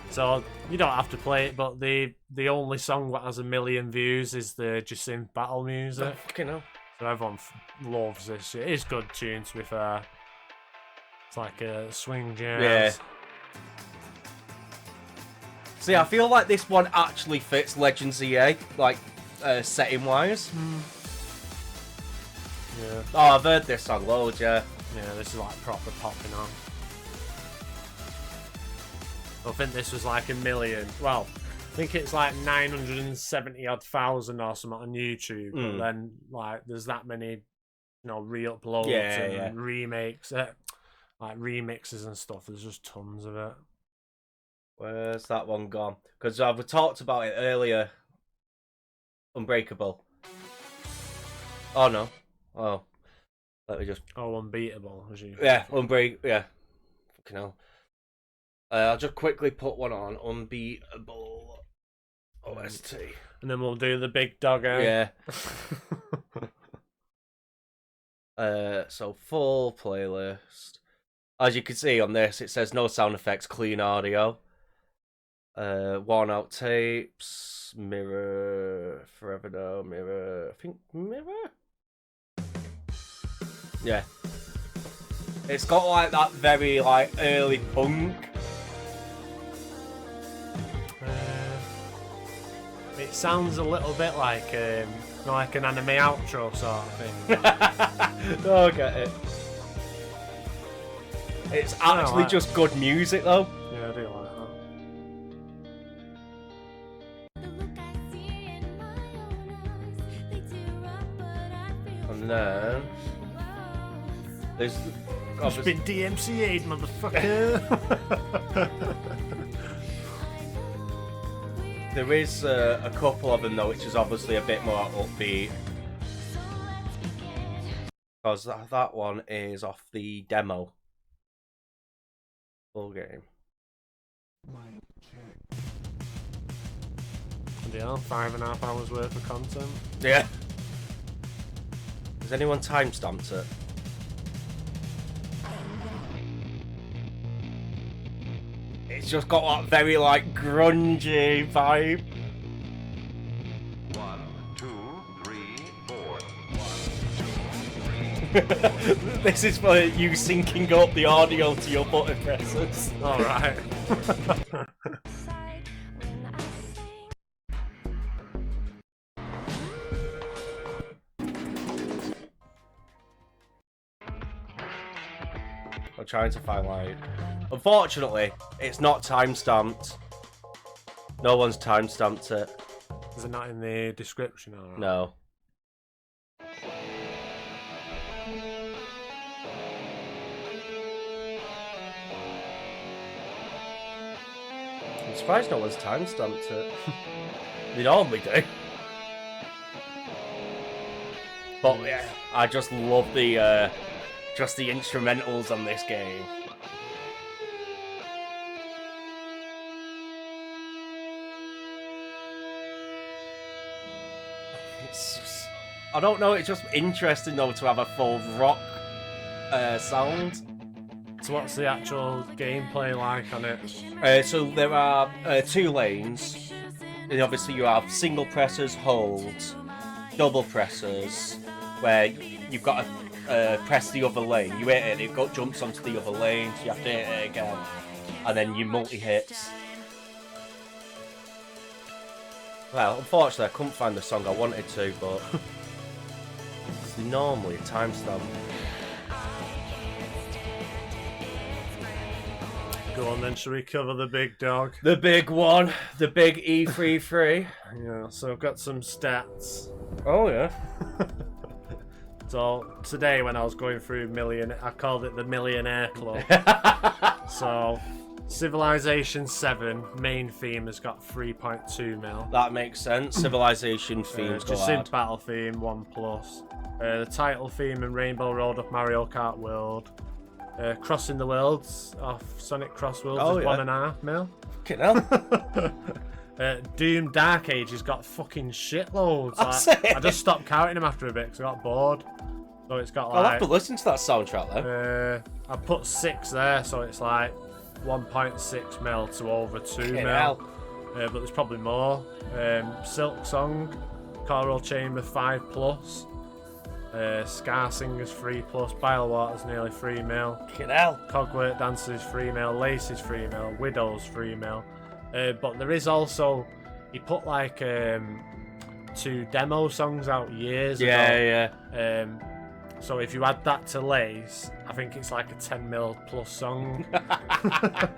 So you don't have to play it, but the only song that has 1 million views is the Jacynth battle music. Fucking hell. So everyone loves this. It is good tune, to be fair. It's like a swing jazz. Yeah. See, I feel like this one actually fits Legend ZA, like setting wise. Yeah. Oh, I've heard this song loads, yeah. Yeah, this is like proper popping on. I think this was like 1 million. Well, I think it's like 970 odd thousand or something on YouTube. But then like there's that many, re-uploads and remakes, like remixes and stuff. There's just tons of it. Where's that one gone? Because I've talked about it earlier. Unbreakable. Oh no. Oh. Let me just. Oh, Unbeatable, as you. Yeah, yeah. Fucking hell. I'll just quickly put one on. Unbeatable OST. And then we'll do the big dog out. Yeah. So full playlist. As you can see on this, it says no sound effects, clean audio. Worn out tapes, mirror, forever now, mirror. I think mirror. Yeah. It's got like that very like early punk. It sounds a little bit like like an anime outro sort of thing. Oh, I get it. It's actually just good music though. Yeah, I do like that. And then there's It's been DMCA'd, motherfucker. There is a couple of them though, which is obviously a bit more upbeat. Because that one is off the demo. Full game. Yeah, 5.5 hours worth of content. Yeah. Has anyone timestamped it? It's just got that very like grungy vibe. 1, 2, 3, 4. This is for you syncing up the audio to your button presses. Alright. I'm trying to find like. Unfortunately, it's not timestamped. No one's timestamped it. Is it not in the description? Alright. No. I'm surprised no one's timestamped it. They normally do. But yeah, I just love the instrumentals on this game. It's just, I don't know, it's just interesting though to have a full rock sound. So what's the actual gameplay like on it? So there are 2 lanes, and obviously you have single pressers, holds, double pressers, where you've got to press the other lane. You hit it, it jumps onto the other lane, so you have to hit it again, and then you multi-hits. Well, unfortunately I couldn't find the song I wanted to, but it's normally a timestamp. Go on then, shall we cover the big dog? The big one, the big E33. Yeah, so I've got some stats. Oh yeah. So today when I was going through I called it the Millionaire Club. So Civilization 7 main theme has got 3.2 mil. That makes sense. Civilization themes go Jacint hard. Battle theme 1+. The title theme and Rainbow Road of Mario Kart World. Crossing the Worlds off Sonic Cross Worlds is 1.5 mil. Fucking hell. Doom Dark Age has got fucking shitloads. That's Like, it. I just stopped counting them after a bit because I got bored. So it's got I'll like have to listen to that soundtrack then. I put 6 there, so it's like 1.6 mil to over 2 Fucking mil. hell. But there's probably more. Silk Song, Choral Chamber 5+. Scar Singers 3+. Bilewater's nearly 3 mil. Fucking hell. Cogwork Dancers 3 mil. Laces 3 mil. Widows 3 mil. But there is also, he put like 2 demo songs out years ago. Yeah. So if you add that to Lace, I think it's like a 10 mil plus song.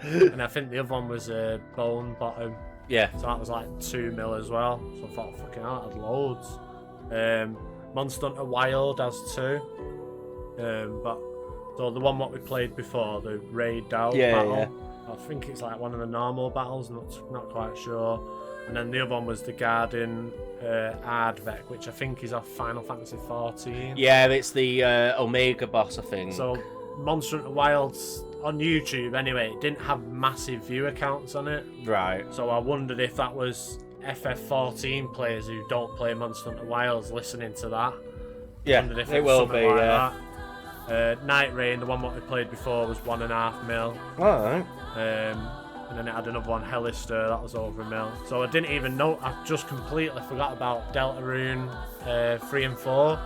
And I think the other one was Bone Bottom. Yeah. So that was like 2 mil as well. So I thought, fucking hell, that had loads. Monster Hunter Wild has 2. But so the one what we played before, the Raid Down battle, I think it's like one of the normal battles, not quite sure. And then the other one was the Guardian Ardvec, which I think is off Final Fantasy 14. Yeah, it's the Omega boss, I think. So Monster Hunter Wilds on YouTube anyway, it didn't have massive viewer counts on it. Right. So I wondered if that was FF14 players who don't play Monster Hunter Wilds listening to that. Yeah, Wondered if it was will something be, like yeah. that. Night Rain, the one what we played before, was 1.5 mil. Alright. And then it had another one, Hellister, that was over 1 mil. So I didn't even know, I just completely forgot about Deltarune 3 and 4.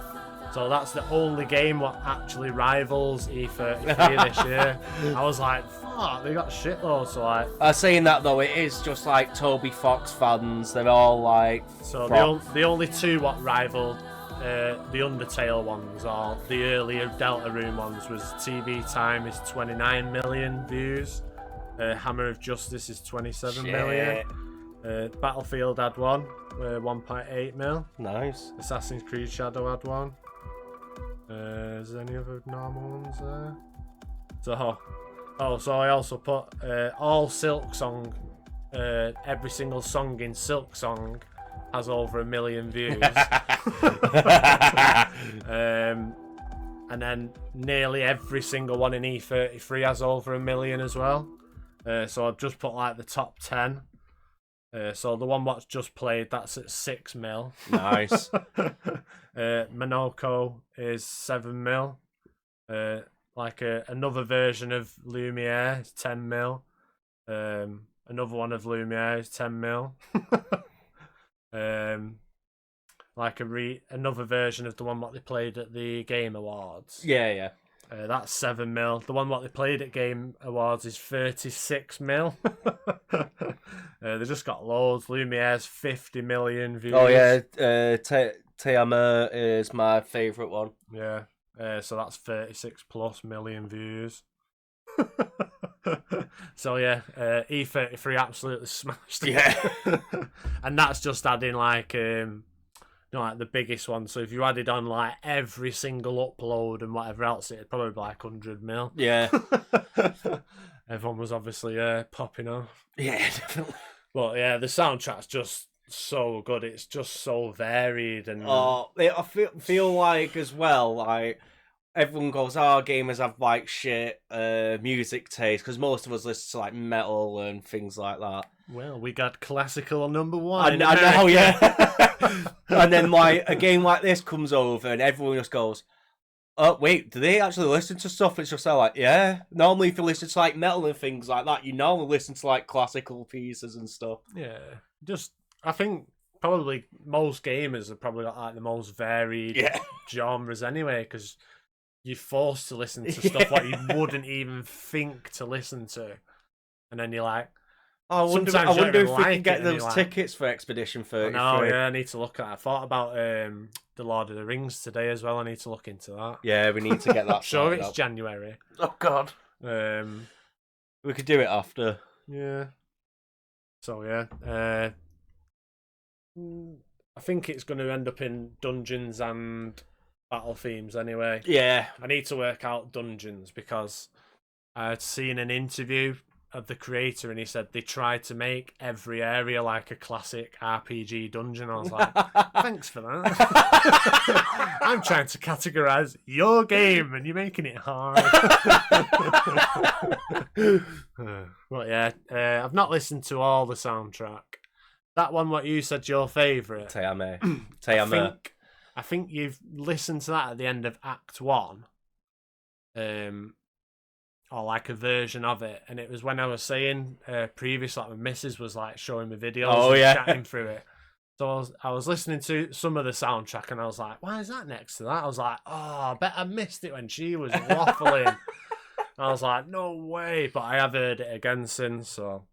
So that's the only game what actually rivals E33 this year. I was like, fuck, they got shitloads. So like, Saying that though, it is just like Toby Fox fans. They're all like. so props. the only 2 what rivaled the Undertale ones, or the earlier Deltarune ones, was TV Time is 29 million views. Hammer of Justice is 27 million. Battlefield had 1.8 mil. Nice. Assassin's Creed Shadow had 1. Is there any other normal ones there? So I also put all Silk Song, every single song in Silk Song has over 1 million views. And then nearly every single one in E33 has over 1 million as well. So I've just put like the top 10. So the one what's just played, that's at 6 mil. Nice. Monoko is 7 mil. Another version of Lumiere is 10 mil. Another one of Lumiere is 10 mil. Another version of the one what they played at the Game Awards. Yeah. That's 7 mil. The one what they played at Game Awards is 36 mil. They just got loads. Lumiere's 50 million views. Oh yeah, Teama is my favourite one. Yeah. So that's 36 plus million views. So yeah, E33 absolutely smashed it. Yeah. And that's just adding like the biggest one. So if you added on like every single upload and whatever else, it'd probably be like 100 mil. Yeah. Everyone was obviously popping off. Yeah, definitely. But yeah, the soundtrack's just so good. It's just so varied and I feel like as well, like everyone goes, gamers have like shit music taste, because most of us listen to like metal and things like that. well, we got classical number one. I know, yeah. And then like a game like this comes over and everyone just goes, oh wait, do they actually listen to stuff? It's just like, yeah. Normally if you listen to like metal and things like that, you normally listen to like classical pieces and stuff. Yeah, just I think probably most gamers have probably got like the most varied genres anyway, because you're forced to listen to stuff like you wouldn't even think to listen to, and then you're like, I wonder sometimes you don't if even we like can get it, and those you're like, tickets for Expedition 33. no, yeah, I need to look at it. I thought about the Lord of the Rings today as well. I need to look into that. Yeah, we need to get that. Sure, sorted it's out. January. Oh God, we could do it after. Yeah. So yeah, I think it's going to end up in dungeons and battle themes anyway. Yeah, I need to work out dungeons because I had seen an interview of the creator and he said they tried to make every area like a classic RPG dungeon. I was like, thanks for that. I'm trying to categorize your game and you're making it hard. But yeah, I've not listened to all the soundtrack. That one, what you said, your favourite. Teama. I think you've listened to that at the end of Act 1. Or like a version of it. And it was when I was saying previously, like my missus was like showing me videos and chatting through it. So I was listening to some of the soundtrack and I was like, why is that next to that? I was like, oh, I bet I missed it when she was waffling. I was like, no way. But I have heard it again since, so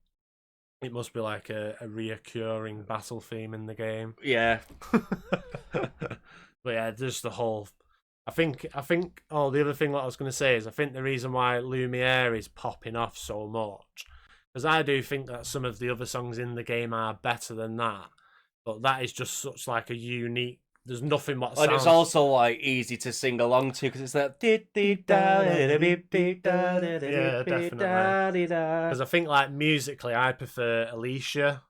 it must be like a reoccurring battle theme in the game. Yeah. But yeah, just the whole... I think. Oh, the other thing what I was going to say is I think the reason why Lumiere is popping off so much, because I do think that some of the other songs in the game are better than that, but that is just such like a unique. There's nothing what sounds... And it's also like easy to sing along to because it's that. Yeah, definitely. Because I think like musically, I prefer Alicia.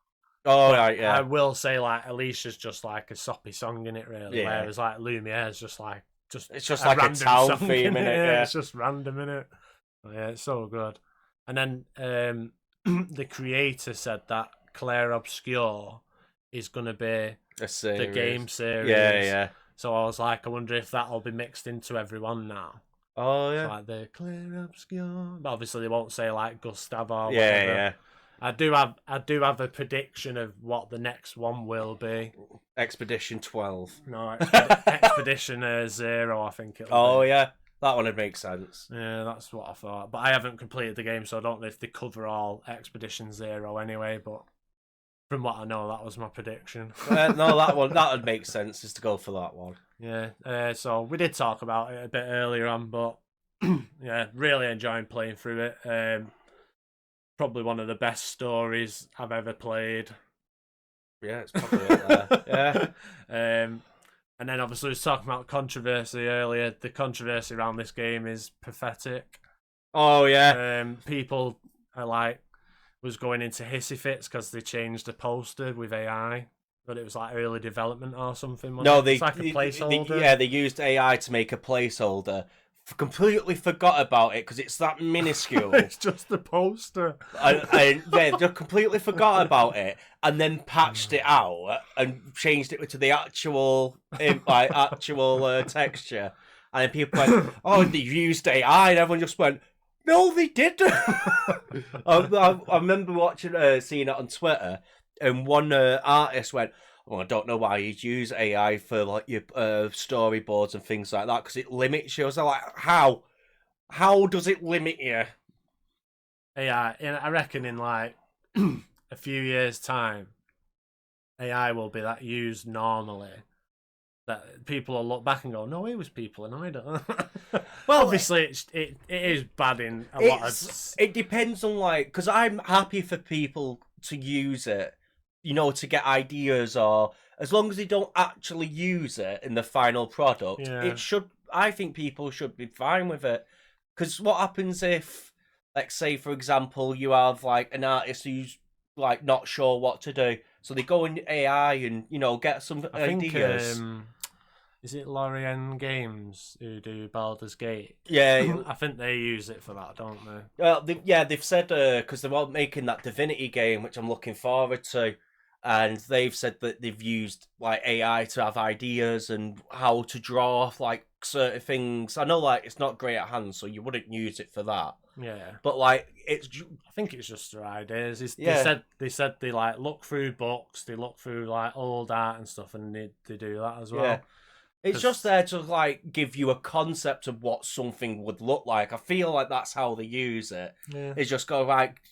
Oh right, yeah. I will say like Alicia's just like a soppy song in it, really. Yeah. Whereas like Lumiere's just like. It's just like a random town song theme in it. Yeah. It's just random in it. Oh, yeah, it's so good. And then the creator said that Claire Obscure is going to be the game series. Yeah. So I was like, I wonder if that'll be mixed into everyone now. Oh yeah. So like the Claire Obscure. But obviously they won't say like Gustav or whatever. Yeah. I do have a prediction of what the next one will be. Expedition 12. No, Expedition 0, I think it'll Oh be. yeah, that one would make sense. Yeah, that's what I thought. But I haven't completed the game, so I don't know if they cover all Expedition 0 anyway. But from what I know, that was my prediction. No, that would make sense, is to go for that one. Yeah. So we did talk about it a bit earlier on, but yeah, really enjoying playing through it. Probably one of the best stories I've ever played. Yeah, it's probably up there. Yeah. And then obviously we was talking about controversy earlier. The controversy around this game is pathetic. Oh yeah. People are like was going into hissy fits because they changed the poster with AI, but it was like early development or something. No, it's like a placeholder. they used AI to make a placeholder completely forgot about it because it's that minuscule. It's just the poster. And they just completely forgot about it, and then patched it out and changed it to the actual texture. And then people went, "Oh, they used AI," and everyone just went, "No, they didn't." I remember seeing it on Twitter, and one artist went, "Well, I don't know why you'd use AI for like your storyboards and things like that because it limits you." I was like, "How? How does it limit you?" AI, I reckon in like a few years' time, AI will be that used normally. That people will look back and go, "No, it was people annoyed." Well, obviously, it is bad in a lot of. It depends on like, because I'm happy for people to use it, to get ideas, or as long as they don't actually use it in the final product, it should. I think people should be fine with it. Because what happens if, like, say for example, you have like an artist who's like not sure what to do, so they go in AI and get some ideas. Is it Lorien Games who do Baldur's Gate? Yeah, I think they use it for that, don't they? Well, they've said because they're all making that Divinity game, which I'm looking forward to, and they've said that they've used like AI to have ideas and how to draw like certain things. I know like it's not great at hand, so you wouldn't use it for that. Yeah, but like I think it's just their ideas. Yeah. They said they like look through books, they look through like old art and stuff, and they do that as well. Yeah. It's just there to like give you a concept of what something would look like. I feel like that's how they use it. Yeah. It's just go like,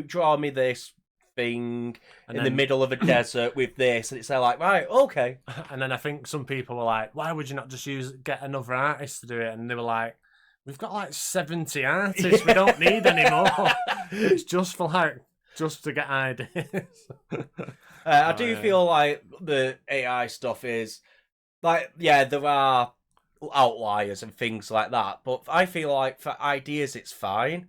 draw me this thing in the middle of a desert with this, and it's like, right, okay. And then I think some people were like, "Why would you not just get another artist to do it?" And they were like, "We've got like 70 artists. We don't need any more. It's just for just to get ideas." I do feel like the AI stuff is like, yeah, there are outliers and things like that, but I feel like for ideas it's fine.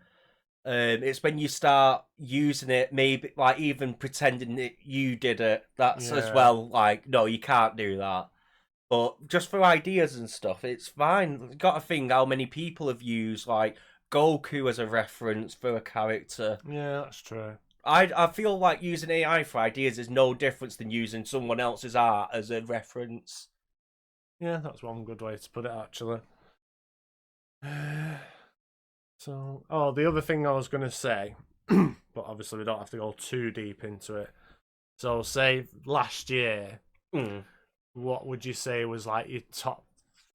It's when you start using it, maybe like even pretending that you did it, that's as well like, no, you can't do that. But just for ideas and stuff, it's fine. You've got to think how many people have used like Goku as a reference for a character. Yeah, that's true. I feel like using AI for ideas is no different than using someone else's art as a reference. Yeah, that's one good way to put it, actually. So, the other thing I was going to say, but obviously we don't have to go too deep into it. So, say last year, what would you say was like your top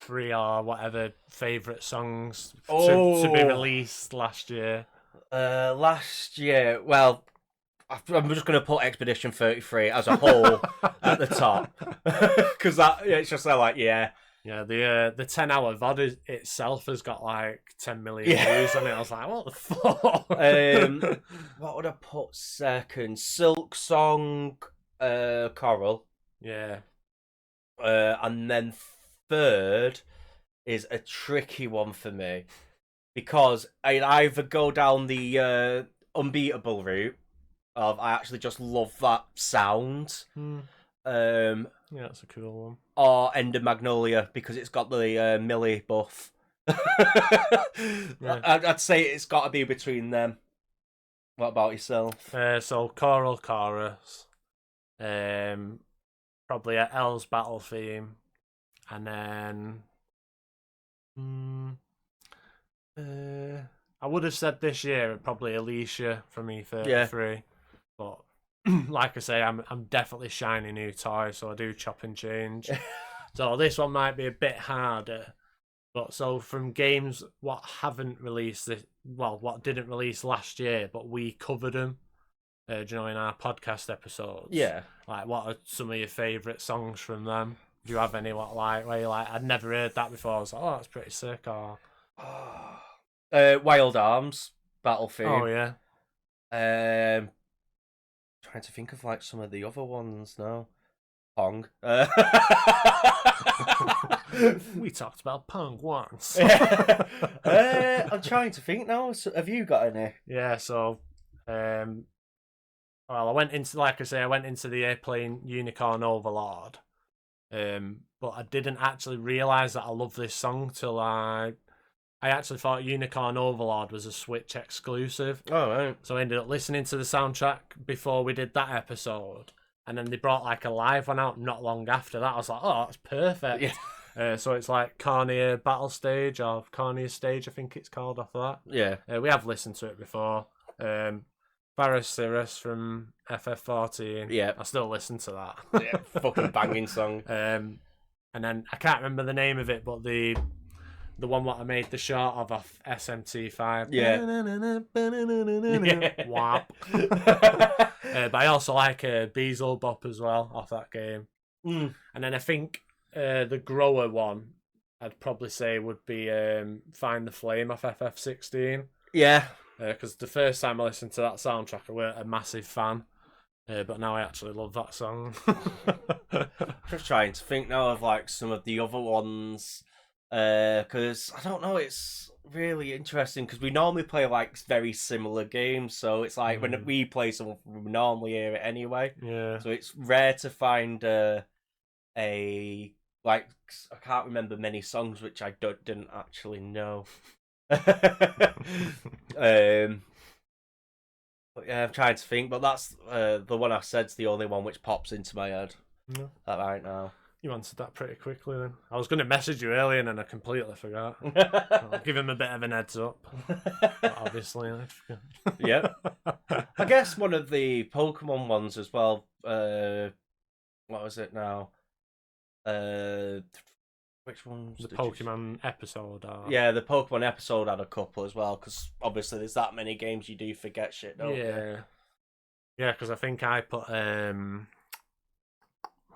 3 or whatever favourite songs to be released last year? Last year, well, I'm just going to put Expedition 33 as a whole at the top. Because it's just like, yeah. Yeah, the 10-hour VOD itself has got like 10 million views on it. I was like, what the fuck? What would I put second? Silk Song, Coral. Yeah. And then third is a tricky one for me. Because I'd either go down the Unbeatable route, I actually just love that sound. Yeah, that's a cool one. Or Ender Magnolia, because it's got the Millie buff. I'd say it's got to be between them. What about yourself? So Choral Chorus, probably L's Battle Theme, and then I would have said this year probably Alicia from E33, but like I say, I'm definitely shiny new toy, so I do chop and change. So this one might be a bit harder, but so from games what haven't released what didn't release last year, but we covered them, in our podcast episodes. Yeah. Like, what are some of your favourite songs from them? Do you have any where you're like, I'd never heard that before? I was like, oh, that's pretty sick. Or Wild Arms, Battlefield. Oh yeah. Trying to think of like some of the other ones now. Pong. We talked about Pong once. I'm trying to think now. So have you got any? Yeah. So, well, I went into the Airplane Unicorn Overlord, but I didn't actually realise that I love this song till I I actually thought Unicorn Overlord was a Switch exclusive. Oh, right. So I ended up listening to the soundtrack before we did that episode. And then they brought like a live one out not long after that. I was like, oh, that's perfect. Yeah. So it's like Cornea Battle Stage or Cornea Stage, I think it's called off of that. Yeah. We have listened to it before. Faris Cirrus from FF14. Yeah. I still listen to that. Yeah, fucking banging song. And then I can't remember the name of it, but the one what I made the short of off SMT5. Yeah. Wap. But I also like Beelzebub Bop as well off that game. Mm. And then I think the grower one I'd probably say would be Find the Flame off FF16. Yeah. Because the first time I listened to that soundtrack, I weren't a massive fan. But now I actually love that song. Just trying to think now of like some of the other ones. Because I don't know, it's really interesting because we normally play like very similar games. So it's like when we play something, we normally hear it anyway. Yeah. So it's rare to find a like, I can't remember many songs which I didn't actually know. But yeah, I'm trying to think, but that's the one I said's the only one which pops into my head right now. You answered that pretty quickly then. I was going to message you earlier and then I completely forgot. I'll give him a bit of an heads up. But obviously, I forgot. Yep. I guess one of the Pokemon ones as well. What was it now? Which ones? The Pokemon episode. Yeah, the Pokemon episode had a couple as well, because obviously there's that many games you do forget shit, don't you? Yeah, because I think I put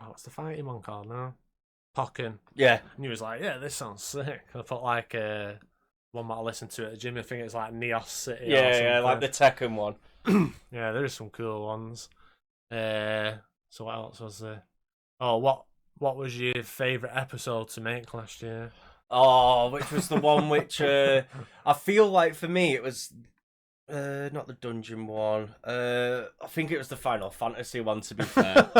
what's the fighting one called now? Pokken. Yeah. And he was like, yeah, this sounds sick. I put like one that I listened to at the gym. I think it's like Neos City. Yeah, like the Tekken one. Yeah, there is some cool ones. So what else was there? Oh, what was your favourite episode to make last year? Oh, which was the one which I feel like for me it was not the dungeon one. I think it was the Final Fantasy one, to be fair.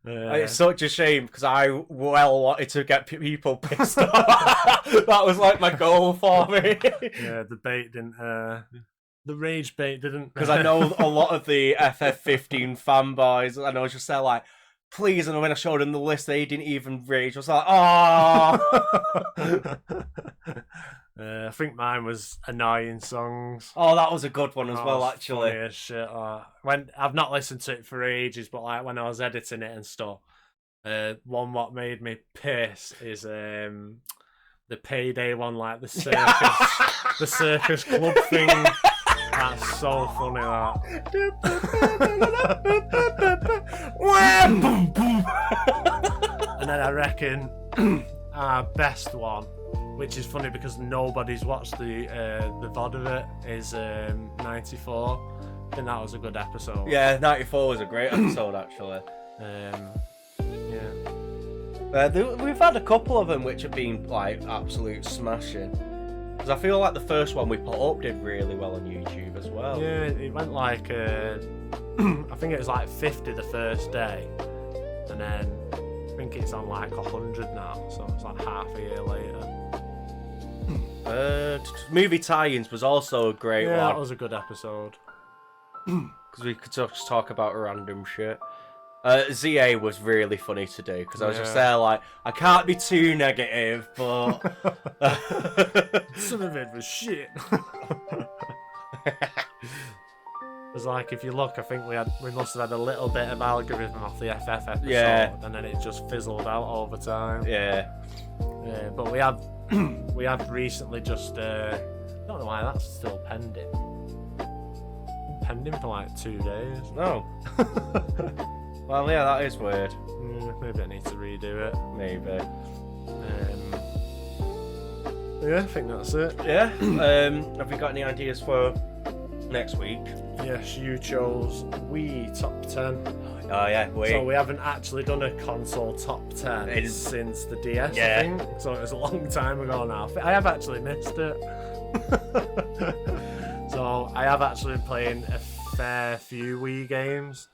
It's such a shame because I wanted to get people pissed off. That was like my goal for me. Yeah, the bait didn't. The rage bait didn't. Because I know a lot of the FF15 fanboys, and I was just there like, please. And when I showed them the list, they didn't even rage. I was like, oh. I think mine was annoying songs. Oh, that was a good one as well, actually. Funny as shit. When I've not listened to it for ages, but like when I was editing it and stuff, one what made me piss is the Payday one, like the circus, the circus club thing. That's so funny. And then I reckon our best one, which is funny because nobody's watched the VOD of it, is 94. I think that was a good episode. Yeah, 94 was a great episode, actually. We've had a couple of them which have been like absolute smashing. Because I feel like the first one we put up did really well on YouTube as well. Yeah, it went like I think it was like 50 the first day, and then I think it's on like 100 now, so it's like half a year later. Movie tie-ins was also a great one. Yeah, that was a good episode. Because we could just talk about random shit. ZA was really funny to do because I was just there like, I can't be too negative, but some of it was shit. It's like, if you look, I think we must have had a little bit of algorithm off the FF episode, and then it just fizzled out over time. Yeah, but we have recently just I don't know why that's still pending for like 2 days. No. Well, yeah, that is weird. Maybe I need to redo it. Maybe. Yeah, I think that's it. Yeah. Have we got any ideas for next week? Yes, you chose Wii top 10. Oh yeah, Wii. So we haven't actually done a console top 10 since the DS, I think. So it was a long time ago now. I have actually missed it. So I have actually been playing a fair few Wii games.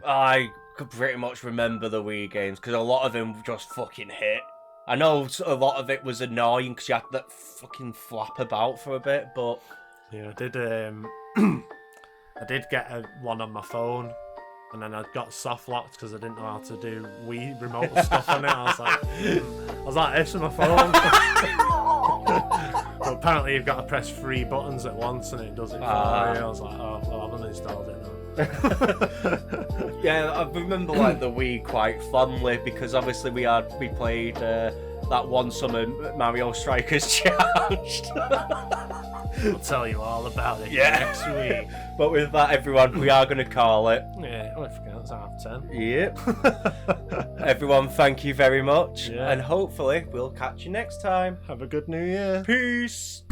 I could pretty much remember the Wii games because a lot of them just fucking hit. I know a lot of it was annoying because you had that fucking flap about for a bit, but Yeah, I did. I did get one on my phone, and then I got soft locked because I didn't know how to do Wii remote stuff on it. I was like this with my phone. But apparently you've got to press 3 buttons at once, and it does it for you. I was like, oh, well, I haven't installed it now. yeah, I remember like the Wii quite fondly because obviously we played that one summer Mario Strikers Charged. I'll tell you all about it Yeah. next week. But with that, everyone, we are going to call it. Yeah, I forget it's 10:30. Yep. Everyone, thank you very much, Yeah. and hopefully we'll catch you next time. Have a good New Year. Peace.